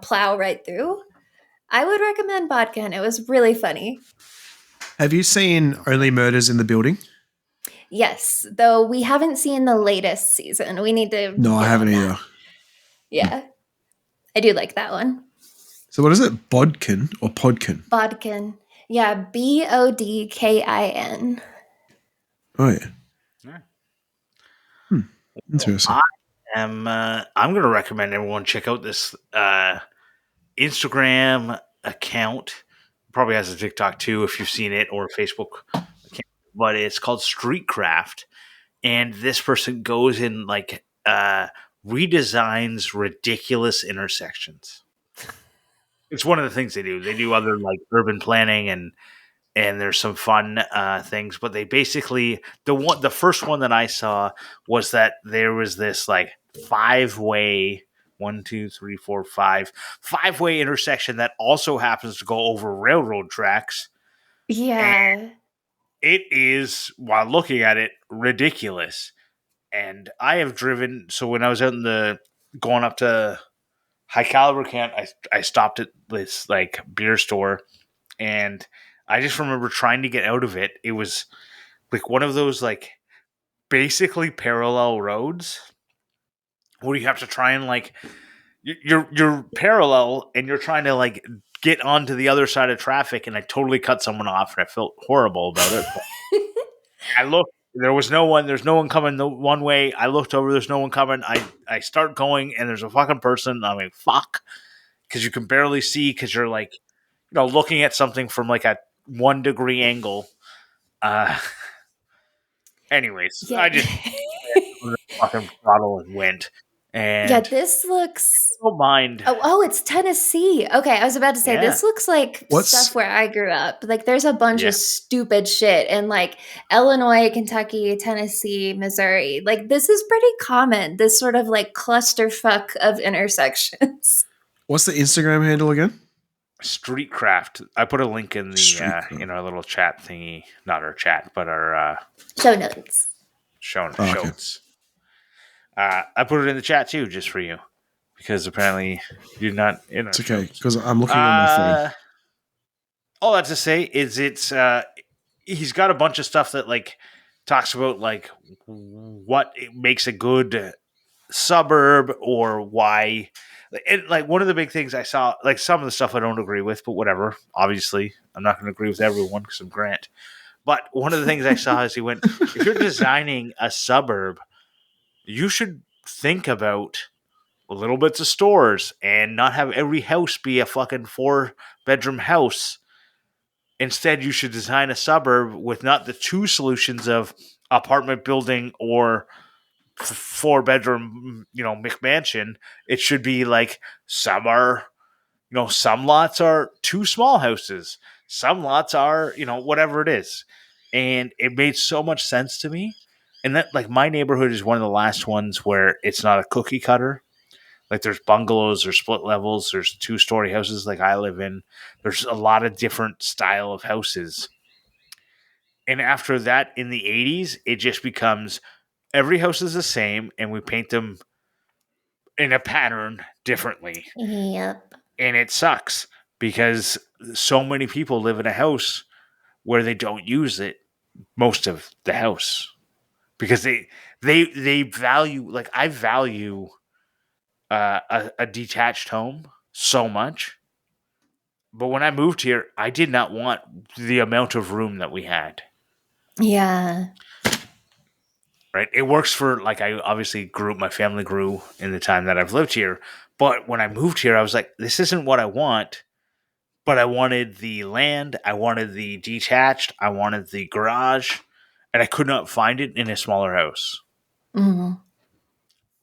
plow right through. I would recommend Bodkin. It was really funny. Have you seen Only Murders in the Building? Yes, though we haven't seen the latest season. We need to. No, I haven't either. Yeah. I do like that one. So what is it? Bodkin or Podkin? Bodkin. Yeah, Bodkin. Oh, yeah. Interesting. I'm going to recommend everyone check out this Instagram account. Probably has a TikTok too if you've seen it, or a Facebook account. But it's called Streetcraft, and this person goes in like redesigns ridiculous intersections. It's one of the things they do. They do other like urban planning and there's some fun things, but they basically the first one that I saw was that there was this like 5-way 5-way intersection that also happens to go over railroad tracks. Yeah. And it is, while looking at it, ridiculous. And I have driven, so when I was out going up to High Caliber Camp, I stopped at this like beer store, and I just remember trying to get out of it. It was like one of those like basically parallel roads where you have to try and like you're parallel and you're trying to like get onto the other side of traffic, and I totally cut someone off and I felt horrible about it. I looked, there was no one. There's no one coming the one way. I looked over, there's no one coming. I start going and there's a fucking person. I mean, fuck, because you can barely see because you're like, looking at something from like a 1 degree angle. Anyways, Yeah. I just fucking throttle and went. And yeah, this looks. don't mind. Oh, it's Tennessee. Okay, I was about to say this looks like What's- stuff where I grew up. Like, there's a bunch of stupid shit in like Illinois, Kentucky, Tennessee, Missouri. Like, this is pretty common. This sort of like clusterfuck of intersections. What's the Instagram handle again? Streetcraft. I put a link in the in our little chat thingy. Not our chat, but our Show notes. Show notes. I put it in the chat too, just for you, because apparently you're not in. It's okay because I'm looking on my phone. All that to say is, he's got a bunch of stuff that like talks about like what makes a good suburb or why. Like one of the big things I saw, like some of the stuff I don't agree with, but whatever. Obviously, I'm not going to agree with everyone because I'm Grant. But one of the things I saw is he went, if you're designing a suburb, you should think about little bits of stores and not have every house be a fucking 4-bedroom house. Instead, you should design a suburb with not the two solutions of apartment building or 4-bedroom, McMansion. It should be like some are, some lots are 2 small houses. Some lots are, whatever it is. And it made so much sense to me. And that, like, my neighborhood is one of the last ones where it's not a cookie cutter. Like, there's bungalows, there's split levels, there's 2-story houses like I live in. There's a lot of different style of houses. And after that, in the 80s, it just becomes every house is the same and we paint them in a pattern differently. Yep. And it sucks because so many people live in a house where they don't use it most of the house because they value, like, I value a detached home so much. But when I moved here, I did not want the amount of room that we had. Yeah. Right? It works for, like, I obviously my family grew in the time that I've lived here. But when I moved here, I was like, this isn't what I want. But I wanted the land, I wanted the detached, I wanted the garage, and I could not find it in a smaller house. Mm.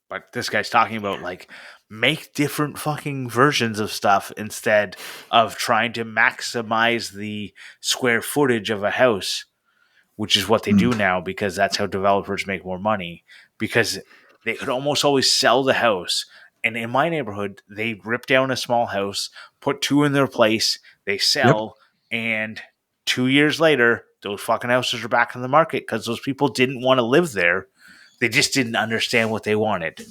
But this guy's talking about, like, make different fucking versions of stuff instead of trying to maximize the square footage of a house, which is what they do now because that's how developers make more money. Because they could almost always sell the house. And in my neighborhood, they rip down a small house, put 2 in their place, they sell, and 2 years later, those fucking houses are back in the market because those people didn't want to live there. They just didn't understand what they wanted.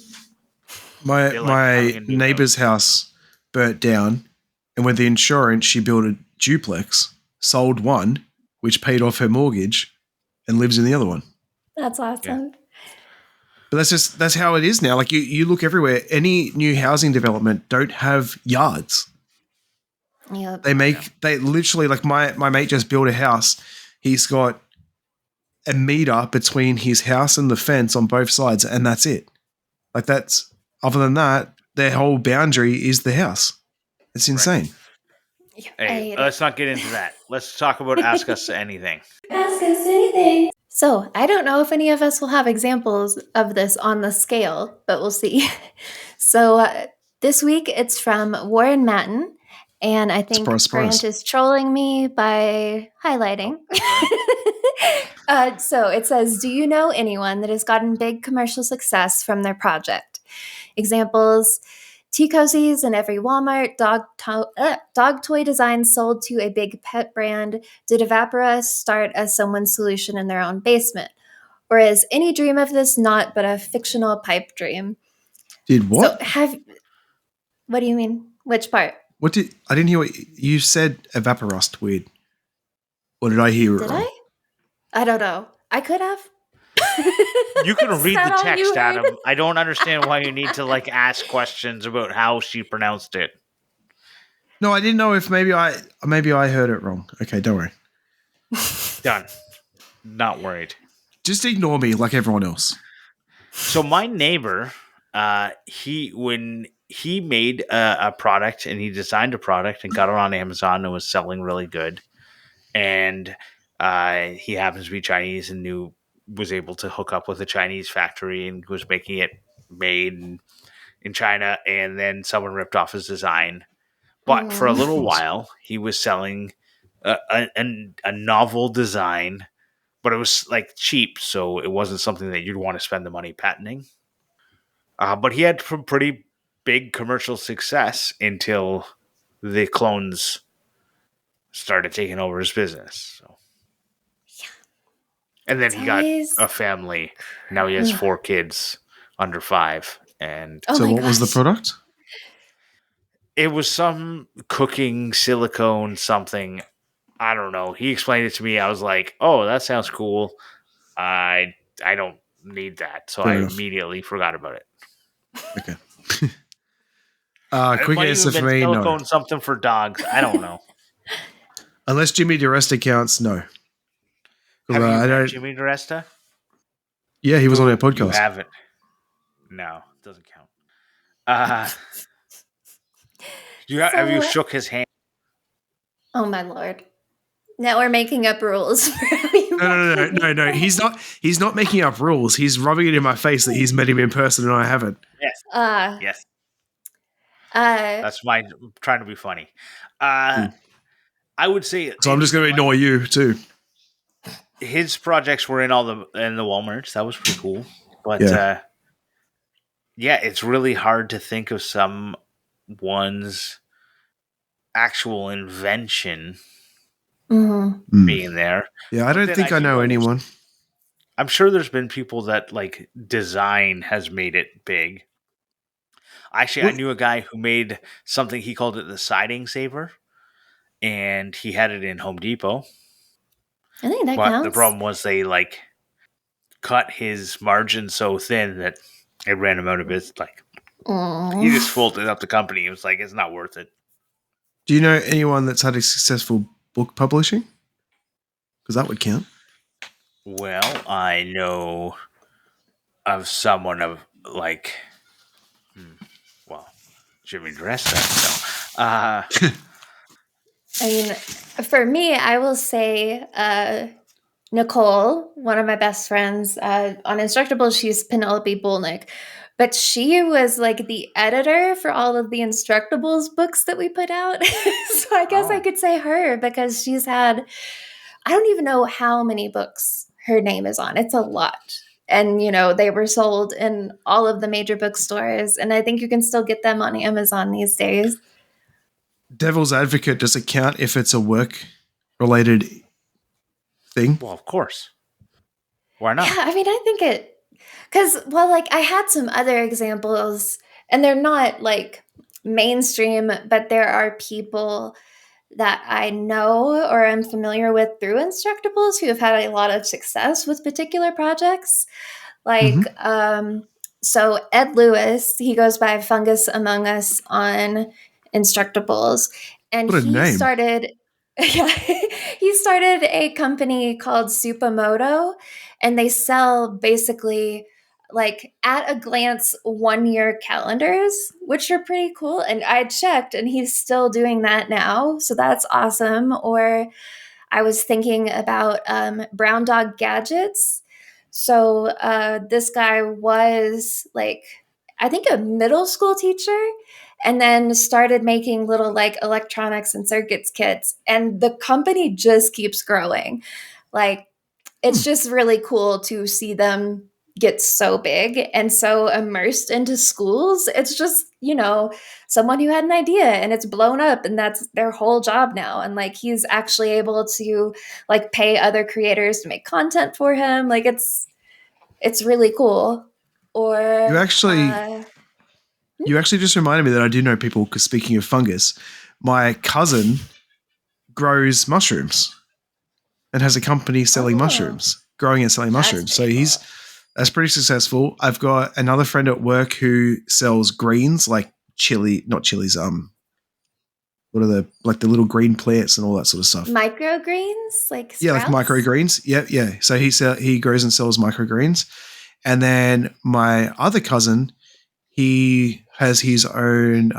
My neighbor's house burnt down, and with the insurance, she built a duplex, sold one, which paid off her mortgage, and lives in the other one. That's awesome. Yeah. But that's how it is now. Like you look everywhere. Any new housing development don't have yards. Yep. They literally, like my mate just built a house. He's got a meter between his house and the fence on both sides, and that's it. Like other than that, their whole boundary is the house. It's insane. Right. Hey, let's not get into that. Let's talk about Ask Us Anything. Ask us anything. So I don't know if any of us will have examples of this on the scale, but we'll see. So this week it's from Warren Matten, and I think Grant is trolling me by highlighting. So it says, do you know anyone that has gotten big commercial success from their project? Examples: tea cozies in every Walmart, dog toy designs sold to a big pet brand. Did evaporust start as someone's solution in their own basement? Or is any dream of this not but a fictional pipe dream? Did what? So what do you mean? Which part? I didn't hear what you said. Evaporust. Weird. Or did I hear it wrong? I don't know. I could have. You can read the text, Adam. I don't understand why you need to, like, ask questions about how she pronounced it. No, I didn't know if maybe I heard it wrong. Okay, don't worry. Done. Not worried. Just ignore me like everyone else. So my neighbor, when he made a product and he designed a product and got it on Amazon and was selling really good, and he happens to be Chinese and was able to hook up with a Chinese factory and was making it made in China, and then someone ripped off his design. But for a little while, he was selling a novel design, but it was, like, cheap, so it wasn't something that you'd want to spend the money patenting. But he had some pretty big commercial success until the clones started taking over his business. So. And then he got a family. Now he has 4 kids under 5. And so what was the product? It was some cooking silicone something. I don't know. He explained it to me. I was like, oh, that sounds cool. I don't need that. So I immediately forgot about it. Okay. It Quick might answer even for been me, no. silicone something for dogs. I don't know. Unless Jimmy DiResta counts, no. Have you I met don't. Jimmy DiResta? Yeah, he was on our Boo, you podcast. haven't. No, doesn't count. Uh, have you So, shook his hand? oh my lord. Now we're making up rules for how you No. He's not making up rules. He's rubbing it in my face that he's met him in person and I haven't. Yes. Uh, Yes. uh, That's my trying to be funny. I would say So I'm just going to ignore you too. his projects were in the Walmarts. That was pretty cool. But Yeah. yeah, it's really hard to think of someone's actual invention being there. Yeah, I But don't then think I do know understand- anyone. I'm sure there's been people that like design has made it big. Actually, I knew a guy who made something. He called it the siding saver, and he had it in Home Depot. I think that But the counts. problem was they like cut his margin so thin that it ran him out of his like. He just folded up the company. He was like, it's not worth it. Do you know anyone that's had a successful book publishing? Because that would count. Well, I know of someone of like, Jimmy DiResta. So, I mean, for me, I will say Nicole, one of my best friends on Instructable, she's Penelope Bulnick. But she was like the editor for all of the Instructables books that we put out. So I guess I could say her because she's had, I don't even know how many books her name is on. It's a lot. And, they were sold in all of the major bookstores. And I think you can still get them on Amazon these days. Devil's advocate, does it count if it's a work-related thing? well, of course. Why not? Yeah, I mean, I think it, because, well, like I had some other examples, and they're not like mainstream, but there are people that I know or am familiar with through Instructables who have had a lot of success with particular projects. Like, so Ed Lewis, he goes by Fungus Among Us on Instructables, and What a he name. started. Yeah, he started a company called Supamoto, and they sell basically like at a glance 1 year calendars, which are pretty cool. And I checked, and he's still doing that now, so that's awesome. Or I was thinking about Brown Dog Gadgets. So this guy was like, I think a middle school teacher, and then started making little like electronics and circuits kits. And the company just keeps growing. Like, it's just really cool to see them get so big and so immersed into schools. It's just, someone who had an idea and it's blown up, and that's their whole job now. And like he's actually able to like pay other creators to make content for him. Like it's really cool. Or You actually just reminded me that I do know people, because speaking of fungus, my cousin grows mushrooms and has a company selling mushrooms, growing and selling mushrooms. So that's pretty successful. I've got another friend at work who sells greens, like not chilies, what are the little green plants and all that sort of stuff? Microgreens, like sprouts? Yeah, like microgreens. Yeah. So he grows and sells microgreens. And then my other cousin, he has his own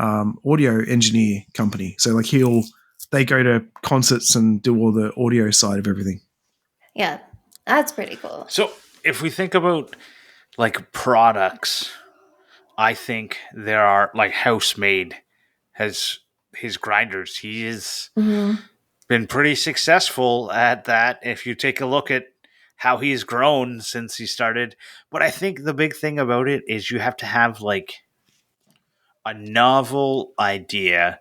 audio engineer company. So like they go to concerts and do all the audio side of everything. Yeah, that's pretty cool. So if we think about like products, I think there are like Housemade has his grinders. He has been pretty successful at that. If you take a look at how he's grown since he started. But I think the big thing about it is you have to have like a novel idea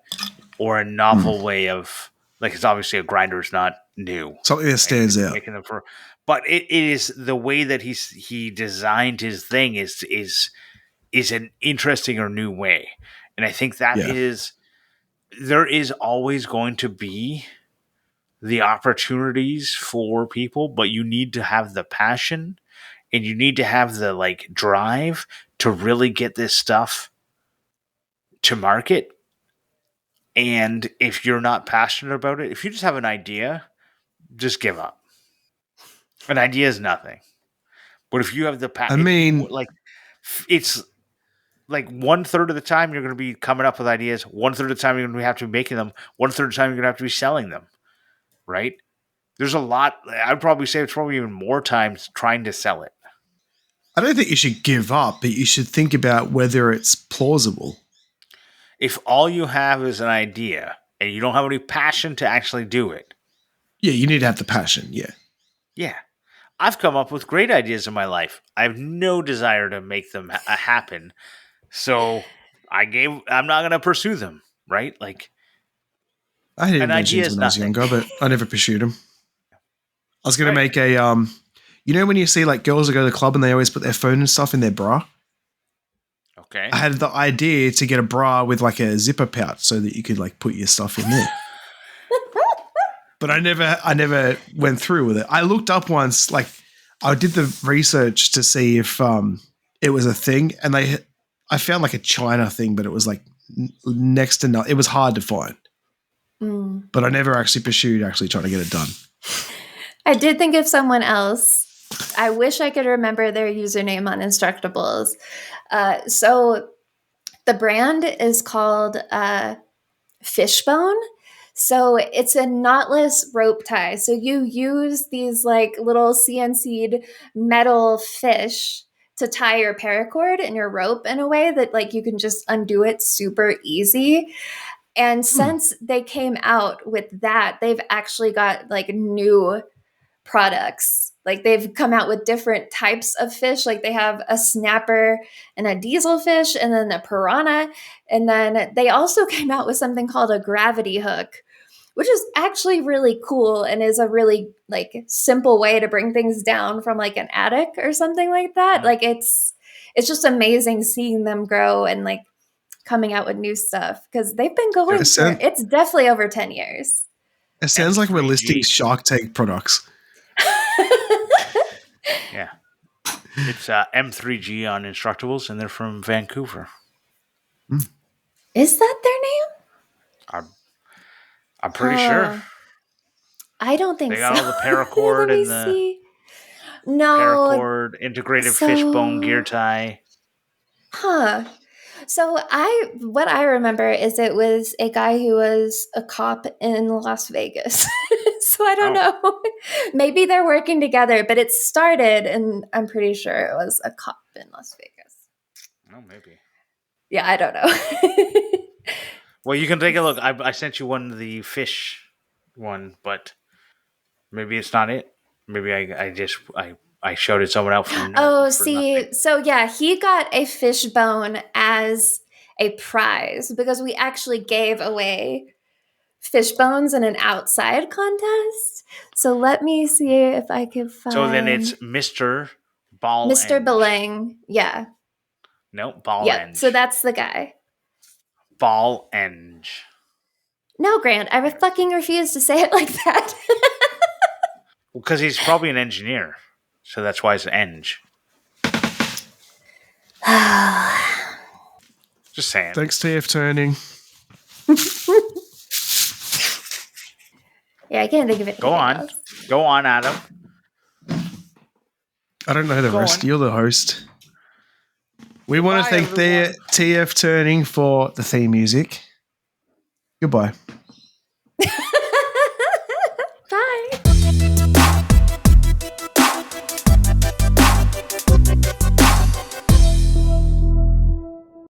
or a novel way of like, it's obviously a grinder is not new. Something that stands out. But it is the way that he designed his thing is an interesting or new way. And I think that there is always going to be the opportunities for people, but you need to have the passion and you need to have the like drive to really get this stuff to market. And if you're not passionate about it, if you just have an idea, just give up. An idea is nothing. But if you have the I mean, it's like 1/3 of the time you're going to be coming up with ideas. 1/3 of the time you're going to have to be making them. 1/3 of the time you're going to have to be selling them. Right? There's a lot. I'd probably say it's probably even more times trying to sell it. I don't think you should give up, but you should think about whether it's plausible. If all you have is an idea and you don't have any passion to actually do it. Yeah, you need to have the passion. Yeah. Yeah. I've come up with great ideas in my life. I have no desire to make them happen. So I'm not going to pursue them, right? Like, I had an idea inventions is when I was nothing. younger, but I never pursued them. I was going to make a, you know when you see like girls that go to the club and they always put their phone and stuff in their bra? Okay. I had the idea to get a bra with like a zipper pouch so that you could like put your stuff in there. But I never went through with it. I looked up once, like I did the research to see if it was a thing, and I found like a China thing, but it was like next to nothing. It was hard to find. But I never actually pursued actually trying to get it done. I did think of someone else. I wish I could remember their username on Instructables. So the brand is called Fishbone. So it's a knotless rope tie. So you use these like little CNC'd metal fish to tie your paracord and your rope in a way that like you can just undo it super easy. And since they came out with that, they've actually got like new products. Like they've come out with different types of fish. Like they have a snapper and a diesel fish and then a piranha. And then they also came out with something called a gravity hook, which is actually really cool and is a really like simple way to bring things down from like an attic or something like that. Like it's just amazing seeing them grow and like coming out with new stuff because they've been going for it's definitely over 10 years. It sounds like we're listing Shark Tank products. Yeah. It's M3G on Instructables, and they're from Vancouver. Is that their name? I'm pretty sure. I don't think they got so. all the paracord and the paracord, integrated fishbone gear tie. Huh. So what I remember is it was a guy who was a cop in Las Vegas. So I don't know. Maybe they're working together, but it started, and I'm pretty sure it was a cop in Las Vegas. Oh, maybe. Yeah, I don't know. Well, you can take a look. I sent you one of the fish one, but maybe it's not it. Maybe I showed it someone else. So yeah, he got a fishbone as a prize because we actually gave away fish bones in an outside contest. So let me see if I can find. So then it's Mr. Ball. Mr. Belang. Yeah. No, Ball. Yeah. So that's the guy. Ball Eng. No, Grant, I fucking refuse to say it like that. Well, because he's probably an engineer. So that's why it's Eng. Just saying. Thanks, TF Turning. Yeah, I can't think of it. Go on, Adam. I don't know the rest. You're the host. We want to thank TF Turning for the theme music. Goodbye.